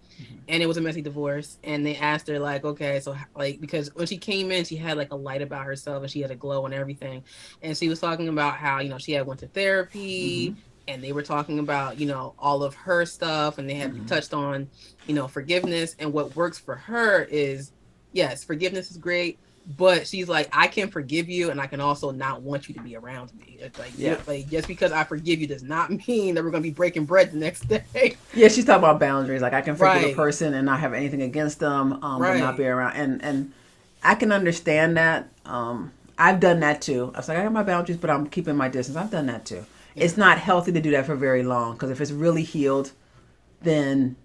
And it was a messy divorce, and they asked her like, okay, so like, because when she came in, she had like a light about herself, and she had a glow and everything, and she was talking about how she had went to therapy, and they were talking about all of her stuff, and they had touched on forgiveness, and what works for her is, yes, forgiveness is great, but she's like, I can forgive you, and I can also not want you to be around me. It's like, like, just because I forgive you does not mean that we're going to be breaking bread the next day. Yeah, she's talking about boundaries. Like, I can forgive a person and not have anything against them, but not be around. And I can understand that. I've done that too. I was like, I got my boundaries, but I'm keeping my distance. I've done that too. Yeah. It's not healthy to do that for very long, because if it's really healed, then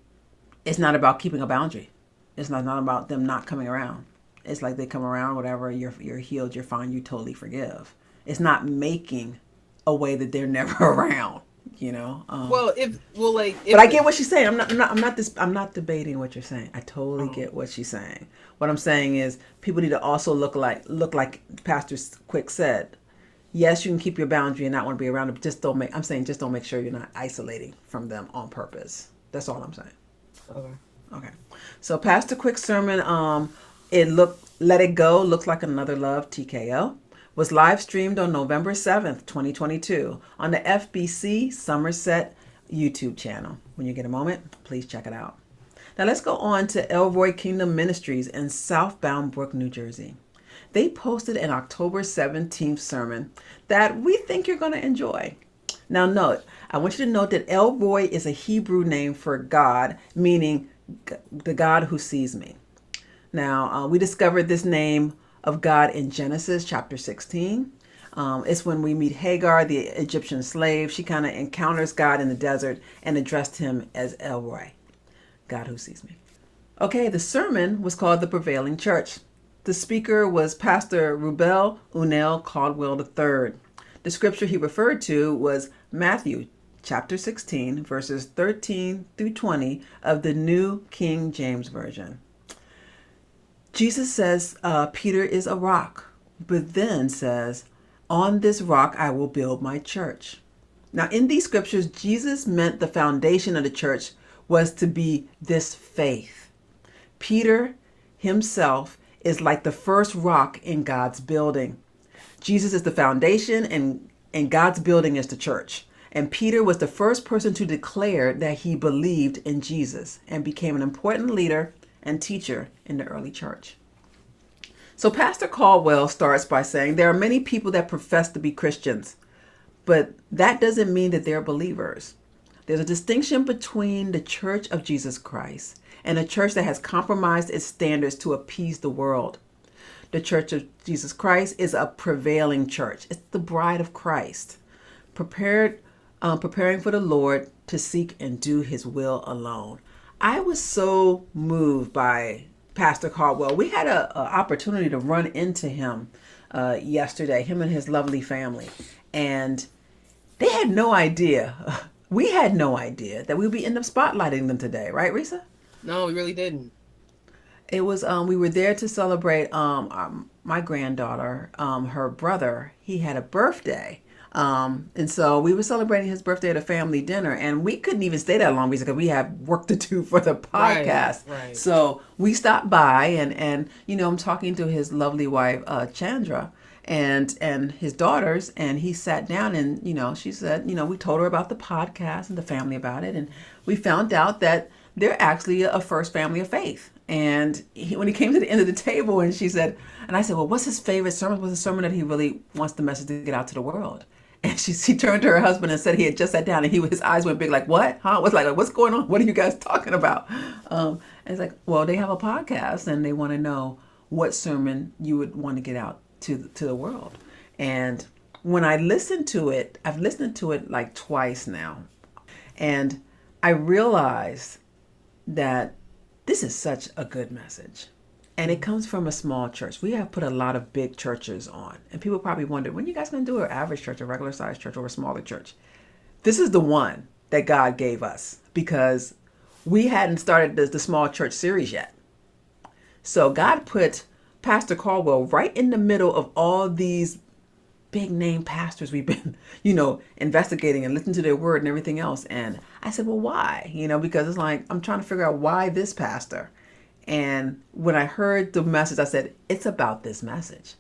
it's not about keeping a boundary. It's not about them not coming around. It's like they come around, whatever, you're healed, you're fine, you totally forgive. It's not making a way that they're never around, But I get what she's saying. I'm not debating what you're saying. I totally get what she's saying. What I'm saying is, people need to also look like Pastor Quick said. Yes, you can keep your boundary and not want to be around them, but just don't make sure you're not isolating from them on purpose. That's all I'm saying. Okay. So Pastor Quick's sermon, Let It Go, Looks Like Another Love TKO, was live streamed on November 7th, 2022 on the FBC Somerset YouTube channel. When you get a moment, please check it out. Now let's go on to Elroy Kingdom Ministries in Southbound Brook, New Jersey. They posted an October 17th sermon that we think you're going to enjoy. Now I want you to note that Elroy is a Hebrew name for God, meaning the God who sees me. Now, we discovered this name of God in Genesis chapter 16. It's when we meet Hagar, the Egyptian slave. She kind of encounters God in the desert and addressed him as Elroy, God who sees me. Okay, the sermon was called The Prevailing Church. The speaker was Pastor Rubel Unel Caldwell III. The scripture he referred to was Matthew chapter 16, verses 13 through 20 of the New King James Version. Jesus says Peter is a rock, but then says, on this rock I will build my church. Now, in these scriptures, Jesus meant the foundation of the church was to be this faith. Peter himself is like the first rock in God's building. Jesus is the foundation, and God's building is the church. And Peter was the first person to declare that he believed in Jesus and became an important leader and teacher in the early church. So Pastor Caldwell starts by saying there are many people that profess to be Christians, but that doesn't mean that they're believers. There's a distinction between the Church of Jesus Christ and a church that has compromised its standards to appease the world. The Church of Jesus Christ is a prevailing church. It's the bride of Christ, preparing for the Lord to seek and do his will alone. I was so moved by Pastor Caldwell. We had an opportunity to run into him yesterday, him and his lovely family. And they had no idea. We had no idea that we would end up spotlighting them today. Right, Resa? No, we really didn't. It was, we were there to celebrate my granddaughter, her brother. He had a birthday. And so we were celebrating his birthday at a family dinner, and we couldn't even stay that long because we had work to do for the podcast. Right. So we stopped by and, I'm talking to his lovely wife, Chandra, and his daughters, and he sat down and, she said, we told her about the podcast and the family about it. And we found out that they're actually a first family of faith. And when he came to the end of the table and she said, and I said, well, what's his favorite sermon? What's the sermon that he really wants the message to get out to the world? And she turned to her husband and said he had just sat down and his eyes went big, like, what? Huh? Was like, what's going on? What are you guys talking about? And it's like, well, they have a podcast and they want to know what sermon you would want to get out to the world. And when I listened to it, I've listened to it like twice now. And I realized that this is such a good message. And it comes from a small church. We have put a lot of big churches on. And people probably wonder, when are you guys going to do an average church, a regular sized church, or a smaller church? This is the one that God gave us because we hadn't started the small church series yet. So God put Pastor Caldwell right in the middle of all these big name pastors we've been, investigating and listening to their word and everything else. And I said, well, why? Because it's like, I'm trying to figure out why this pastor. And when I heard the message, I said, it's about this message.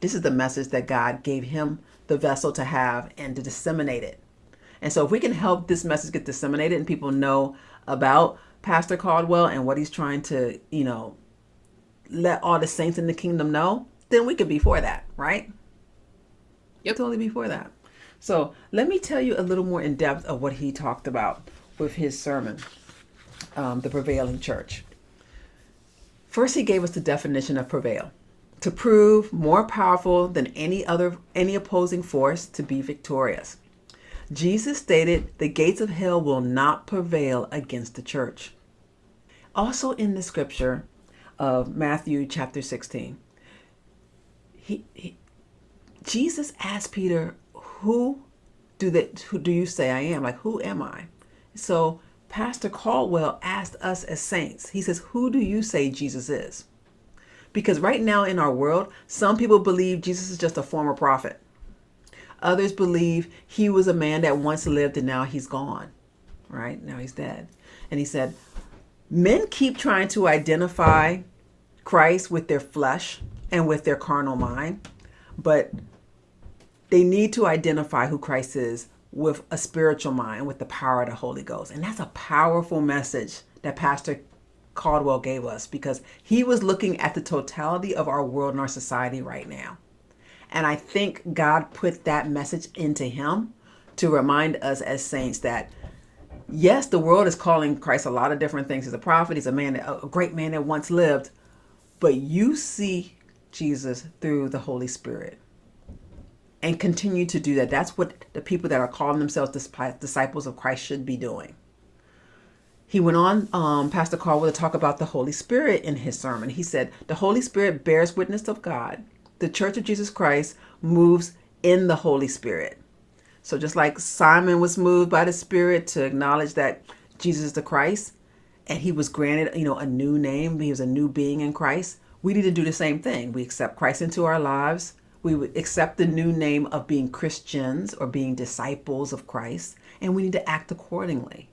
This is the message that God gave him the vessel to have and to disseminate it. And so if we can help this message get disseminated and people know about Pastor Caldwell and what he's trying to, let all the saints in the kingdom know, then we could be for that, right? Yep. Totally be for that. So let me tell you a little more in depth of what he talked about with his sermon, The Prevailing Church. First, he gave us the definition of prevail: to prove more powerful than any opposing force, to be victorious. Jesus stated the gates of hell will not prevail against the church. Also in the scripture of Matthew chapter 16, Jesus asked Peter, who do you say I am? Like, who am I? So Pastor Caldwell asked us as saints, he says, who do you say Jesus is? Because right now in our world, some people believe Jesus is just a former prophet. Others believe he was a man that once lived and now he's gone, right? Now he's dead. And he said, men keep trying to identify Christ with their flesh and with their carnal mind, but they need to identify who Christ is with a spiritual mind, with the power of the Holy Ghost. And that's a powerful message that Pastor Caldwell gave us, because he was looking at the totality of our world and our society right now. And I think God put that message into him to remind us as saints that, yes, the world is calling Christ a lot of different things. He's a prophet. He's a great man that once lived. But you see Jesus through the Holy Spirit. And continue to do that. That's what the people that are calling themselves disciples of Christ should be doing. He went on, Pastor Caldwell, to talk about the Holy Spirit in his sermon. He said, the Holy Spirit bears witness of God. The Church of Jesus Christ moves in the Holy Spirit. So just like Simon was moved by the Spirit to acknowledge that Jesus is the Christ, and he was granted, a new name. He was a new being in Christ. We need to do the same thing. We accept Christ into our lives. We would accept the new name of being Christians or being disciples of Christ, and we need to act accordingly.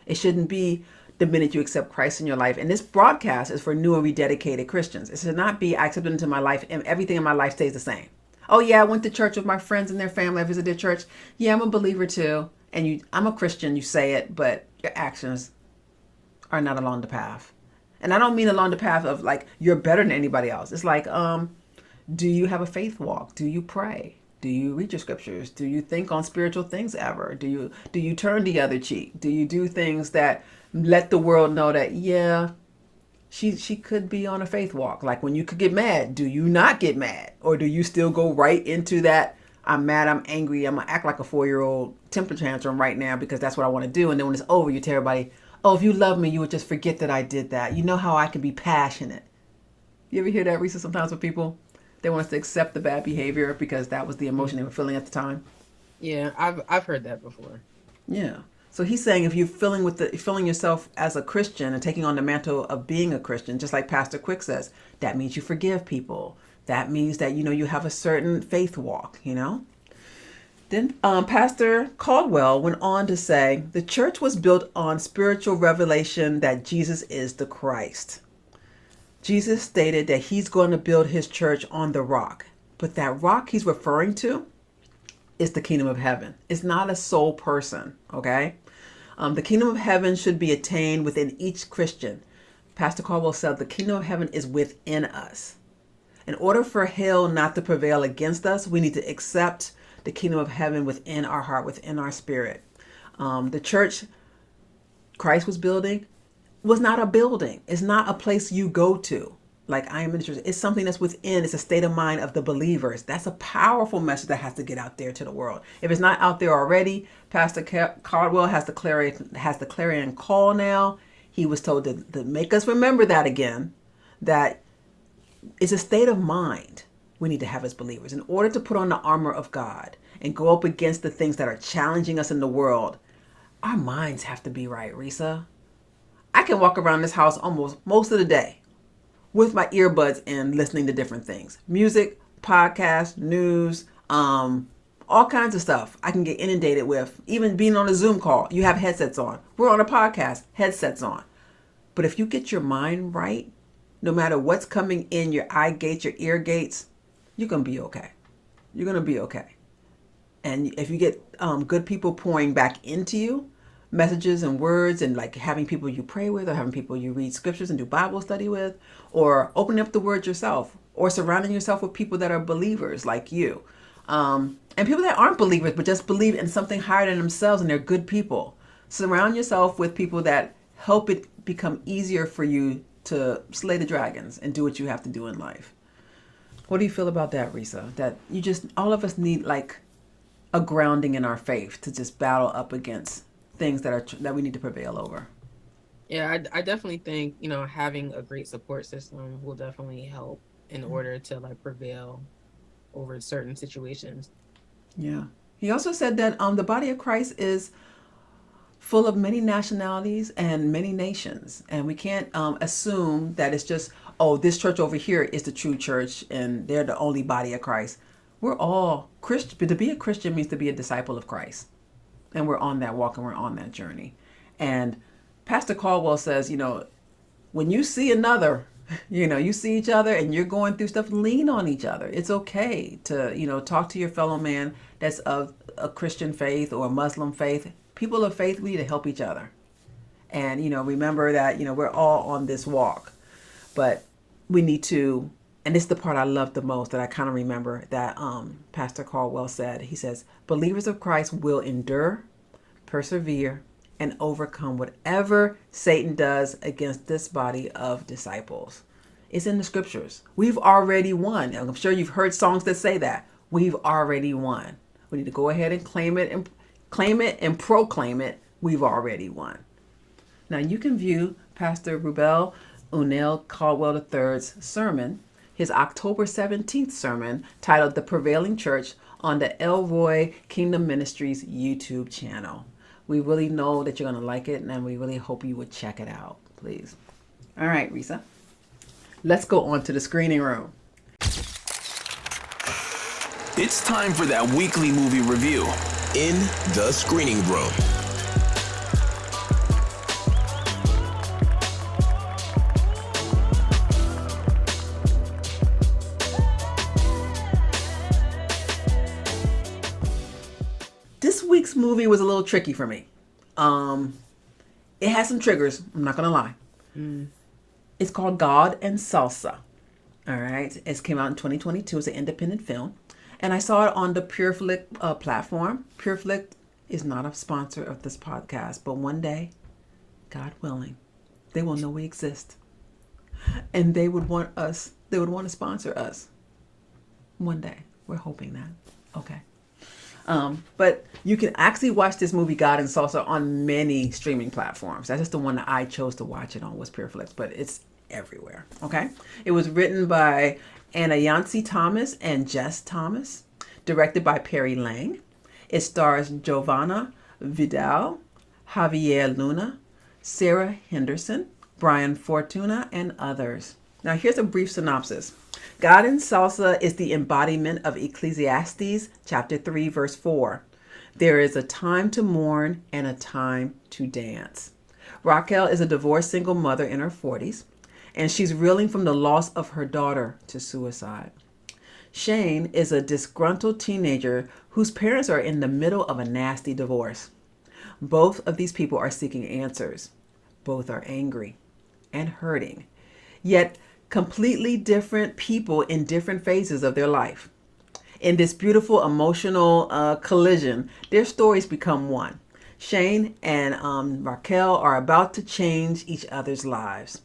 It shouldn't be the minute you accept Christ in your life. And this broadcast is for new and rededicated Christians. It should not be I accepted into my life and everything in my life stays the same. Oh yeah, I went to church with my friends and their family. I visited church. Yeah, I'm a believer too. And I'm a Christian, you say it, but your actions are not along the path. And I don't mean along the path of like you're better than anybody else. It's like, do you have a faith walk? Do you pray? Do you read your scriptures? Do you think on spiritual things ever? Do you turn the other cheek? Do you do things that let the world know that, yeah, she could be on a faith walk? Like when you could get mad, do you not get mad? Or do you still go right into that, I'm mad, I'm angry, I'm going to act like a 4-year-old temper tantrum right now because that's what I want to do. And then when it's over, you tell everybody, oh, if you love me, you would just forget that I did that. You know how I can be passionate. You ever hear that, Resa, sometimes with people? They want us to accept the bad behavior because that was the emotion they were feeling at the time. Yeah, I've heard that before. Yeah. So he's saying if you're feeling yourself as a Christian and taking on the mantle of being a Christian, just like Pastor Quick says, that means you forgive people. That means that, you have a certain faith walk, Then Pastor Caldwell went on to say, the church was built on spiritual revelation that Jesus is the Christ. Jesus stated that he's going to build his church on the rock. But that rock he's referring to is the kingdom of heaven. It's not a sole person, okay? The kingdom of heaven should be attained within each Christian. Pastor Caldwell said the kingdom of heaven is within us. In order for hell not to prevail against us, we need to accept the kingdom of heaven within our heart, within our spirit. The church Christ was building was not a building. It's not a place you go to. Like I am ministers. It's something that's within. It's a state of mind of the believers. That's a powerful message that has to get out there to the world. If it's not out there already, Pastor Caldwell has the clarion call now. He was told to make us remember that again, that it's a state of mind we need to have as believers in order to put on the armor of God and go up against the things that are challenging us in the world. Our minds have to be right, Resa. I can walk around this house almost most of the day with my earbuds in, listening to different things. Music, podcasts, news, all kinds of stuff I can get inundated with. Even being on a Zoom call, you have headsets on. We're on a podcast, headsets on. But if you get your mind right, no matter what's coming in your eye gates, your ear gates, you're going to be okay. You're going to be okay. And if you get good people pouring back into you, messages and words, and like having people you pray with, or having people you read scriptures and do Bible study with, or opening up the word yourself, or surrounding yourself with people that are believers like you, and people that aren't believers but just believe in something higher than themselves, and they're good people. Surround yourself with people that help it become easier for you to slay the dragons and do what you have to do in life. What do you feel about that, Resa? That all of us need like a grounding in our faith to just battle up against things that we need to prevail over. Yeah, I definitely think, having a great support system will definitely help in order to like prevail over certain situations. Yeah. He also said that the body of Christ is full of many nationalities and many nations. And we can't assume that it's just, this church over here is the true church and they're the only body of Christ. We're all Christian, but to be a Christian means to be a disciple of Christ. And we're on that walk and we're on that journey. And Pastor Caldwell says, when you see another, you see each other and you're going through stuff, lean on each other. It's okay to, talk to your fellow man that's of a Christian faith or a Muslim faith. People of faith, we need to help each other. And, remember that, we're all on this walk. But we need to, and this is the part I love the most that I kind of remember that Pastor Caldwell said. He says, believers of Christ will endure, persevere, and overcome whatever Satan does against this body of disciples. It's in the scriptures. We've already won. I'm sure you've heard songs that say that. We've already won. We need to go ahead and claim it and proclaim it. We've already won. Now you can view Pastor Rubel Unel Caldwell III's sermon, his October 17th sermon titled The Prevailing Church, on the Elroy Kingdom Ministries YouTube channel. We really know that you're going to like it, and we really hope you would check it out, please. All right, Resa, let's go on to the screening room. It's time for that weekly movie review in the screening room. This week's movie was a little tricky for me. It had some triggers, I'm not going to lie. It's called God and Salsa. All right. It came out in 2022. It's an independent film. And I saw it on the PureFlick platform. PureFlick is not a sponsor of this podcast, but one day, God willing, they will know we exist. And they would want to sponsor us. One day. We're hoping that. Okay. But you can actually watch this movie, God and Salsa, on many streaming platforms. That's just the one that I chose to watch it on, was PureFlix, but it's everywhere. Okay. It was written by Anayansi Thomas and Jess Thomas, directed by Perry Lang. It stars Giovanna Vidal, Javier Luna, Sarah Henderson, Brian Fortuna, and others. Now here's a brief synopsis. God and Salsa is the embodiment of Ecclesiastes chapter 3, verse 4. There is a time to mourn and a time to dance. Raquel is a divorced single mother in her 40s, and she's reeling from the loss of her daughter to suicide. Shane is a disgruntled teenager whose parents are in the middle of a nasty divorce. Both of these people are seeking answers. Both are angry and hurting, yet completely different people in different phases of their life. In this beautiful emotional collision, their stories become one. Shane and Raquel are about to change each other's lives,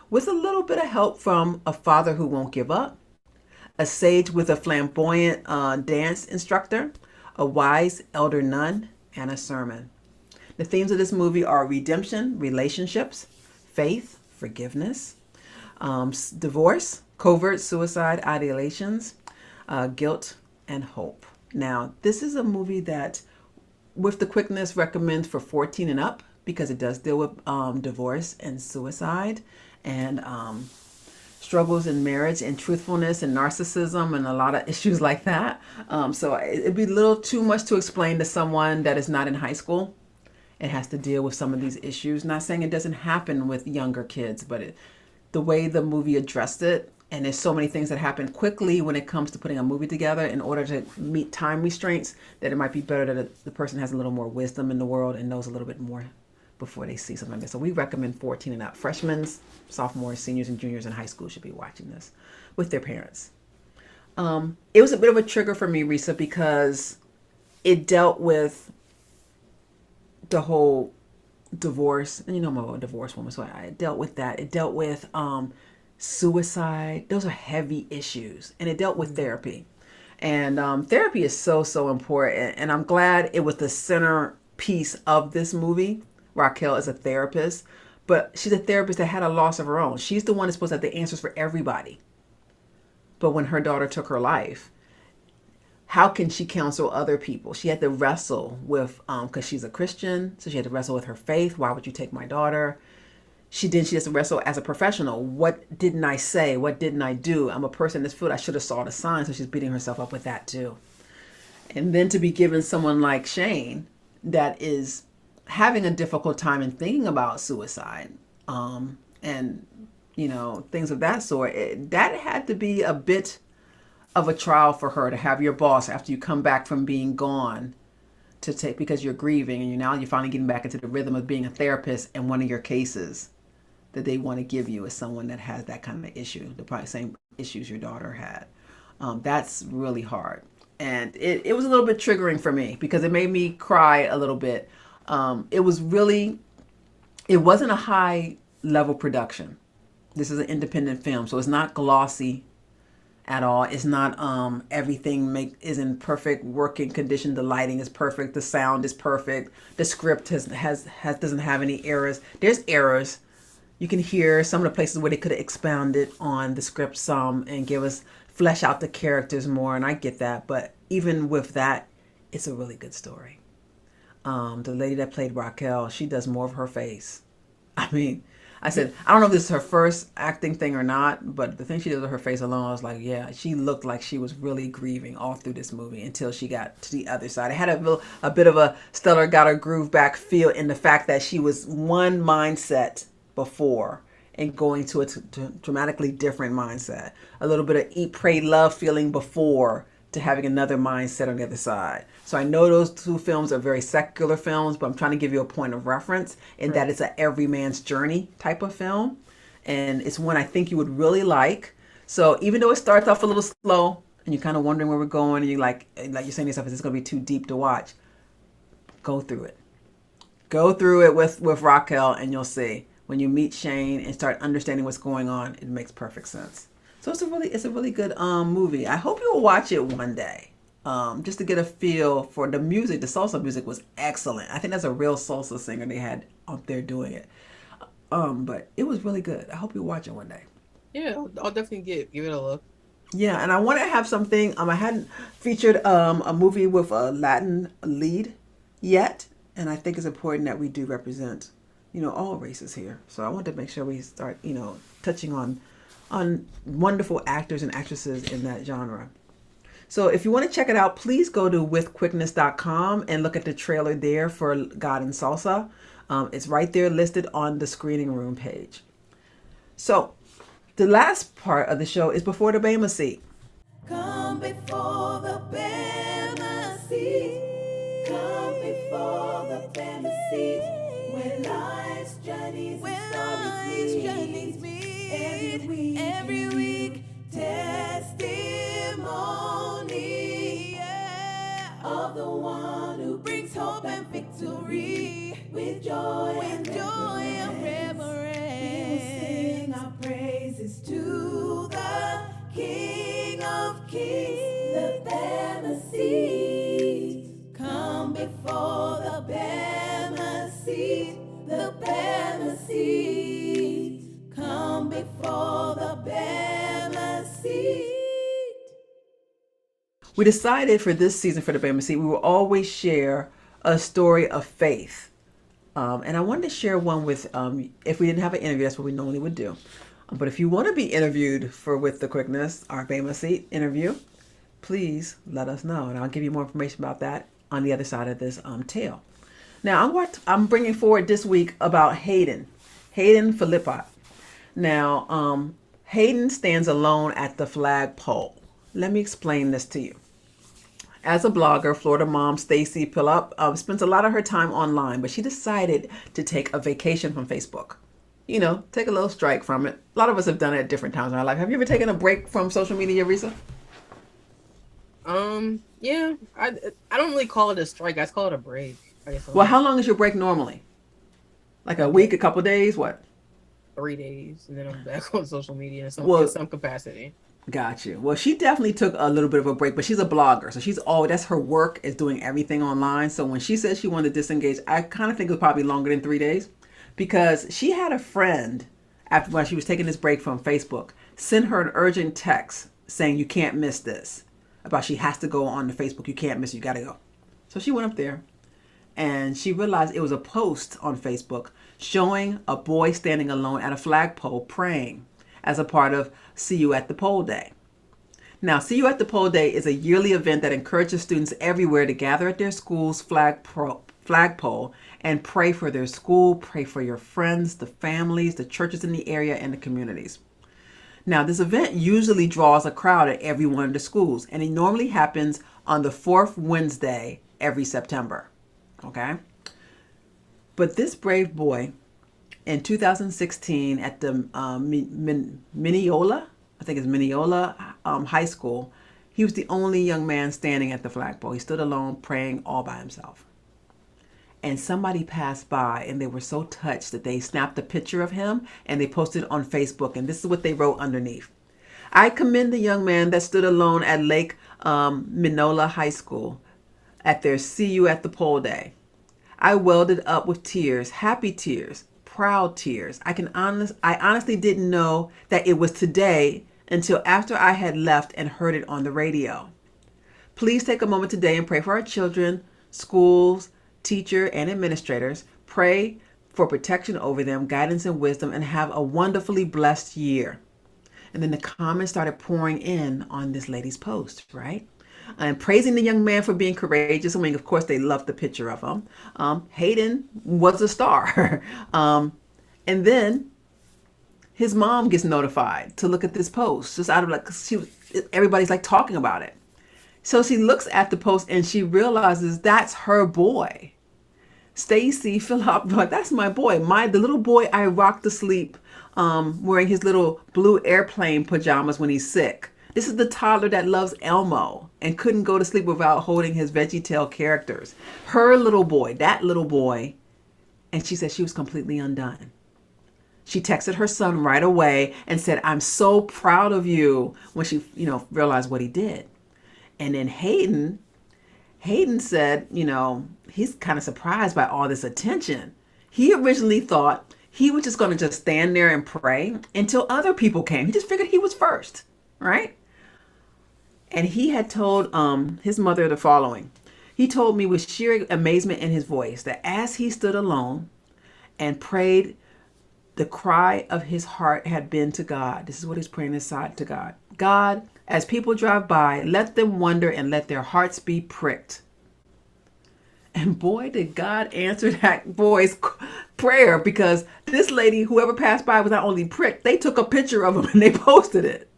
with a little bit of help from a father who won't give up, a sage with a flamboyant dance instructor, a wise elder nun, and a sermon. The themes of this movie are redemption, relationships, faith, forgiveness, divorce, covert suicide ideations, guilt, and hope. Now, this is a movie that, with the Quickness, recommends for 14 and up, because it does deal with divorce and suicide and struggles in marriage and truthfulness and narcissism and a lot of issues like that. So it'd be a little too much to explain to someone that is not in high school. It has to deal with some of these issues. Not saying it doesn't happen with younger kids, but the way the movie addressed it, and there's so many things that happen quickly when it comes to putting a movie together in order to meet time restraints, that it might be better that the person has a little more wisdom in the world and knows a little bit more before they see something like this. So we recommend 14 and up. Freshmen, sophomores, seniors, and juniors in high school should be watching this with their parents. It was a bit of a trigger for me, Resa, because it dealt with the whole divorce. And you know, I'm a divorced woman, so I dealt with that. It dealt with suicide. Those are heavy issues. And it dealt with therapy. And therapy is so, so important. And I'm glad it was the centerpiece of this movie. Raquel is a therapist, but she's a therapist that had a loss of her own. She's the one that's supposed to have the answers for everybody. But when her daughter took her life, how can she counsel other people? She had to wrestle with, because she's a Christian, so she had to wrestle with her faith. Why would you take my daughter? She has to wrestle as a professional. What didn't I say? What didn't I do? I'm a person in this field. I should have saw the signs. So she's beating herself up with that too. And then to be given someone like Shane that is having a difficult time and thinking about suicide, and, you know, things of that sort, that had to be a bit of a trial for her, to have your boss, after you come back from being gone, to take, because you're grieving and you're finally getting back into the rhythm of being a therapist, and one of your cases that they want to give you is someone that has that kind of issue, the probably same issues your daughter had. That's really hard. And it was a little bit triggering for me because it made me cry a little bit. It wasn't a high level production. This is an independent film, so it's not glossy at all. It's not everything is in perfect working condition. The lighting is perfect. The sound is perfect. The script doesn't have any errors. There's errors. You can hear some of the places where they could have expounded on the script some and flesh out the characters more, and I get that. But even with that, it's a really good story. The lady that played Raquel, she does more of her face. I mean, I said, I don't know if this is her first acting thing or not, but the thing she did with her face alone, I was like, yeah, she looked like she was really grieving all through this movie until she got to the other side. It had a bit of a Stellar got her groove back feel in the fact that she was one mindset before and going to a dramatically different mindset. A little bit of eat, pray, love feeling before to having another mindset on the other side. So I know those two films are very secular films, but I'm trying to give you a point of reference in that it's a every man's journey type of film. and it's one I think you would really like. So even though it starts off a little slow and you're kind of wondering where we're going, and you're like you're saying to yourself, is this going to be too deep to watch? Go through it. Go through it with Raquel, and you'll see. When you meet Shane and start understanding what's going on, it makes perfect sense. So it's a really good movie. I hope you'll watch it one day, just to get a feel for the music. The salsa music was excellent. I think that's a real salsa singer they had up there doing it. But it was really good. I hope you watch it one day. Yeah, I'll definitely give it a look. Yeah, and I want to have something. I hadn't featured a movie with a Latin lead yet, and I think it's important that we do represent, all races here. So I want to make sure we start, touching on wonderful actors and actresses in that genre. So if you want to check it out, please go to withquickness.com and look at the trailer there for Guyton Salsa. It's right there listed on the screening room page. So the last part of the show is before the Bema Seat. Come before the Bema Seat. Come before the Bema Seat. When life's journeys meet. Every week, testimony of the one who brings hope and victory. With joy and reverence, we will sing our praises to the King of Kings, the Bema Seat. Come before the Bema Seat, the Bema Seat. Come before the Bema Seat. We decided for this season for the Bema Seat, we will always share a story of faith. And I wanted to share one with, if we didn't have an interview, that's what we normally would do. But if you want to be interviewed for With the Quickness, our Bema Seat interview, please let us know. And I'll give you more information about that on the other side of this tale. Now, I'm bringing forward this week about Hayden Philpot. Now, Hayden stands alone at the flagpole. Let me explain this to you. As a blogger, Florida mom Stacy Philpot spends a lot of her time online, but she decided to take a vacation from Facebook. Take a little strike from it. A lot of us have done it at different times in our life. Have you ever taken a break from social media, Resa? Yeah. I don't really call it a strike. I just call it a break. Well, how long is your break normally? Like a week, a couple days, what? 3 days, and then I'm back on social media in some capacity. Got you. Well, she definitely took a little bit of a break, but she's a blogger. So that's her work, is doing everything online. So when she said she wanted to disengage, I kind of think it was probably longer than 3 days, because she had a friend, when she was taking this break from Facebook, send her an urgent text saying, you can't miss this. About she has to go on the Facebook. You can't miss it. You got to go. So she went up there and she realized it was a post on Facebook showing a boy standing alone at a flagpole praying as a part of See You at the Pole Day. Now, See You at the Pole Day is a yearly event that encourages students everywhere to gather at their school's flagpole and pray for their school, pray for your friends, the families, the churches in the area, and the communities. Now, this event usually draws a crowd at every one of the schools, and it normally happens on the fourth Wednesday every September. Okay? But this brave boy, in 2016 at the Mineola High School, he was the only young man standing at the flagpole. He stood alone, praying all by himself. And somebody passed by and they were so touched that they snapped a picture of him and they posted it on Facebook. And this is what they wrote underneath. I commend the young man that stood alone at Lake Mineola High School at their See You at the Pole Day. I welded up with tears, happy tears, proud tears. I honestly didn't know that it was today until after I had left and heard it on the radio. Please take a moment today and pray for our children, schools, teacher, and administrators. Pray for protection over them, guidance and wisdom, and have a wonderfully blessed year. And then the comments started pouring in on this lady's post, right? And praising the young man for being courageous. I mean, of course, they loved the picture of him. Hayden was a star. And then his mom gets notified to look at this post, just out of everybody's talking about it. So she looks at the post and she realizes that's her boy. Stacy Philpot, that's my boy. The little boy I rocked to sleep wearing his little blue airplane pajamas when he's sick. This is the toddler that loves Elmo and couldn't go to sleep without holding his VeggieTale characters. Her little boy, that little boy, and she said she was completely undone. She texted her son right away and said, "I'm so proud of you," when she, realized what he did. And then Hayden said, he's kind of surprised by all this attention. He originally thought he was just going to just stand there and pray until other people came. He just figured he was first, right? And he had told his mother the following. He told me with sheer amazement in his voice that as he stood alone and prayed, the cry of his heart had been to God. This is what he's praying inside to God. God, as people drive by, let them wonder and let their hearts be pricked. And boy, did God answer that boy's prayer, because this lady, whoever passed by, was not only pricked, they took a picture of him and they posted it.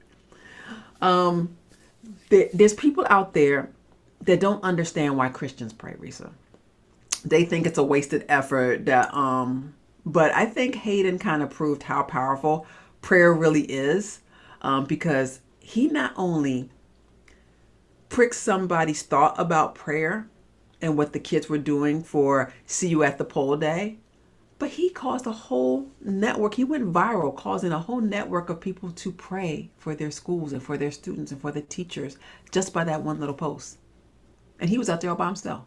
There's people out there that don't understand why Christians pray, Resa. They think it's a wasted effort. But I think Hayden kind of proved how powerful prayer really is, because he not only pricked somebody's thought about prayer and what the kids were doing for See You at the Pole Day, but he caused a whole network. He went viral, causing a whole network of people to pray for their schools and for their students and for the teachers just by that one little post. And he was out there all by himself.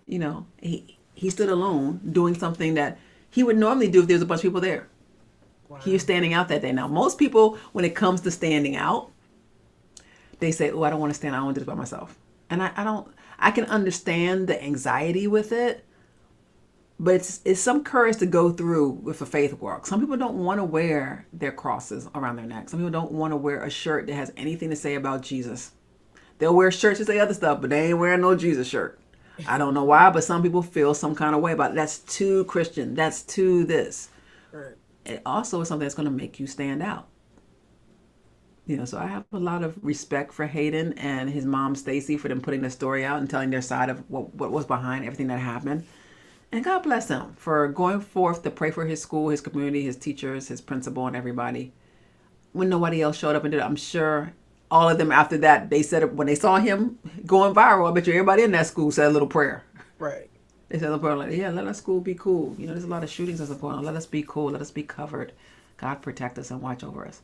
He stood alone doing something that he would normally do if there was a bunch of people there. Wow. He was standing out that day. Now, most people, when it comes to standing out, they say, "Oh, I don't want to stand out. I want to do this by myself." And I can understand the anxiety with it, but it's some courage to go through with a faith walk. Some people don't want to wear their crosses around their neck. Some people don't want to wear a shirt that has anything to say about Jesus. They'll wear shirts that say other stuff, but they ain't wearing no Jesus shirt. I don't know why, but some people feel some kind of way about it. That's too Christian. That's too this. Right. It also is something that's going to make you stand out. So I have a lot of respect for Hayden and his mom, Stacy, for them putting the story out and telling their side of what was behind everything that happened. And God bless them for going forth to pray for his school, his community, his teachers, his principal, and everybody. When nobody else showed up and did it, I'm sure all of them after that, they said when they saw him going viral, I bet you everybody in that school said a little prayer. Right. They said a little prayer like, "Yeah, let our school be cool. There's a lot of shootings that's going on. Let us be cool. Let us be covered. God protect us and watch over us."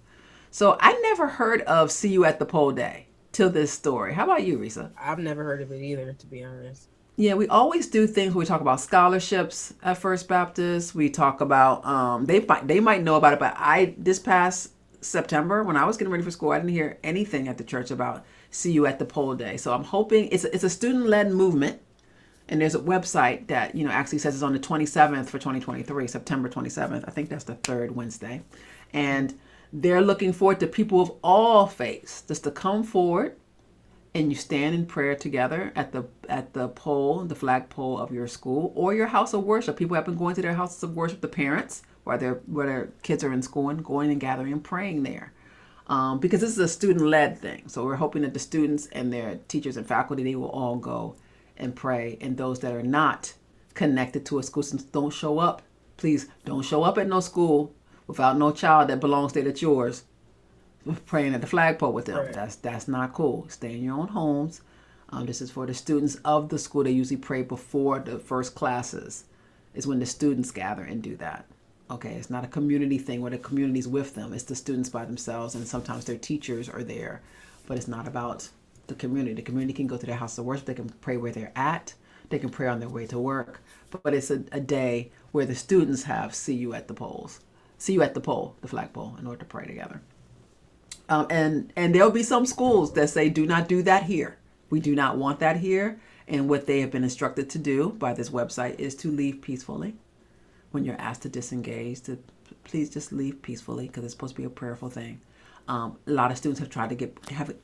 So I never heard of See You at the Pole Day till this story. How about you, Resa? I've never heard of it either, to be honest. Yeah, we always do things where we talk about scholarships at First Baptist. We talk about, they might know about it, but this past September, when I was getting ready for school, I didn't hear anything at the church about See You at the Pole Day. So I'm hoping it's a student-led movement, and there's a website that actually says it's on the 27th for 2023, September 27th. I think that's the third Wednesday, and they're looking forward to people of all faiths just to come forward, and you stand in prayer together at the pole, the flag pole of your school or your house of worship. People have been going to their houses of worship, the parents, where their kids are in school, and going and gathering and praying there. Because this is a student-led thing. So we're hoping that the students and their teachers and faculty, they will all go and pray. And those that are not connected to a school system don't show up. Please don't show up at no school without no child that belongs there that's yours, praying at the flagpole with them. Right. That's not cool. Stay in your own homes. This is for the students of the school. They usually pray before the first classes. Is when the students gather and do that. Okay, it's not a community thing where the community's with them. It's the students by themselves, and sometimes their teachers are there. But it's not about the community. The community can go to their house of worship. They can pray where they're at. They can pray on their way to work. But it's a day where the students have See You at the polls. See You at the pole, the flagpole, in order to pray together. And there'll be some schools that say, do not do that here. We do not want that here. And what they have been instructed to do by this website is to leave peacefully. When you're asked to disengage, to please just leave peacefully, because it's supposed to be a prayerful thing. A lot of students have tried to have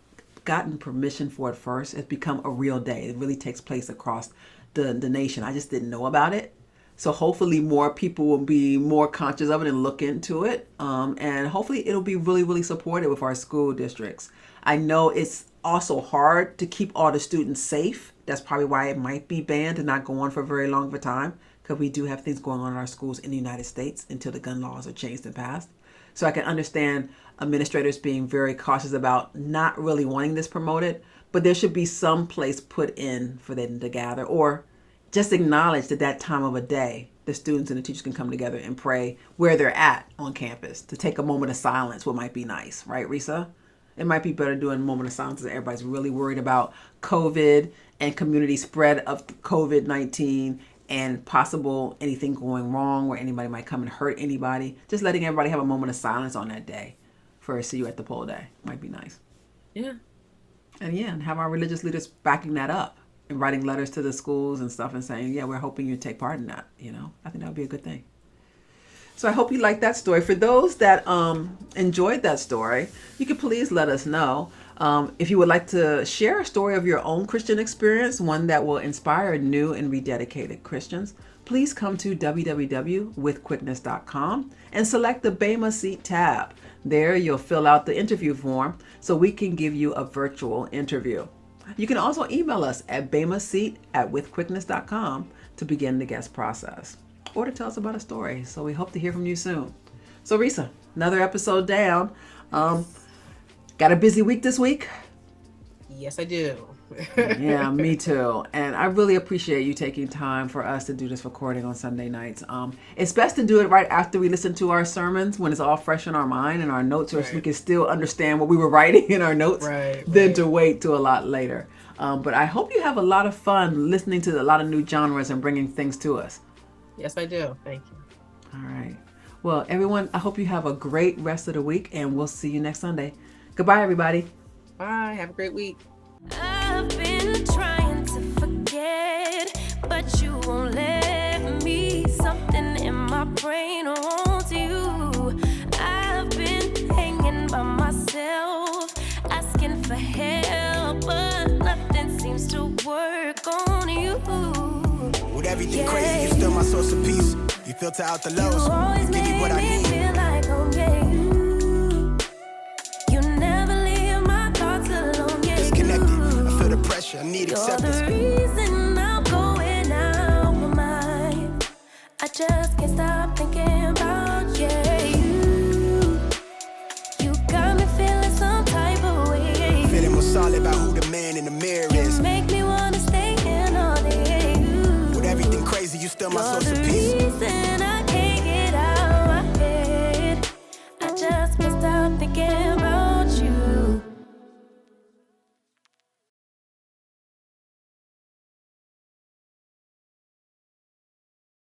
gotten permission for it first. It's become a real day. It really takes place across the nation. I just didn't know about it. So hopefully more people will be more conscious of it and look into it. And hopefully it'll be really, really supported with our school districts. I know it's also hard to keep all the students safe. That's probably why it might be banned and not go on for very long of a time, because we do have things going on in our schools in the United States until the gun laws are changed and passed. So I can understand administrators being very cautious about not really wanting this promoted, but there should be some place put in for them to gather, or just acknowledge that time of a day, the students and the teachers can come together and pray where they're at on campus, to take a moment of silence, what might be nice, right, Resa? It might be better doing a moment of silence if everybody's really worried about COVID and community spread of COVID-19 and possible anything going wrong where anybody might come and hurt anybody. Just letting everybody have a moment of silence on that day for a see you at the poll day might be nice. Yeah. And have our religious leaders backing that up and writing letters to the schools and stuff and saying, yeah, we're hoping you take part in that. I think that would be a good thing. So I hope you liked that story. For those that enjoyed that story, you can please let us know. If you would like to share a story of your own Christian experience, one that will inspire new and rededicated Christians, please come to www.withquickness.com and select the Bema Seat tab. There you'll fill out the interview form so we can give you a virtual interview. You can also email us at bemaseat@withquickness.com to begin the guest process, or to tell us about a story. So we hope to hear from you soon. So Resa, another episode down. Got a busy week this week? Yes, I do. Yeah, me too. And I really appreciate you taking time for us to do this recording on Sunday nights. It's best to do it right after we listen to our sermons, when it's all fresh in our mind and our notes, or so we can still understand what we were writing in our notes, than to wait till a lot later. But I hope you have a lot of fun listening to a lot of new genres and bringing things to us. Yes, I do. Thank you. All right. Well, everyone, I hope you have a great rest of the week, and we'll see you next Sunday. Goodbye, everybody. Bye. Have a great week. I've been trying to forget, but you won't let me. Something in my brain wants you. I've been hanging by myself, asking for help, but nothing seems to work on you. With everything crazy, you're still my source of peace. You filter out the lows, you give me what I need. Feel like you never leave my thoughts alone. Disconnected, I feel the pressure, I need acceptance. You're the reason I'm going out my mind. I just can't stop thinking about you. You got me feeling some type of way. Feeling more solid about who the man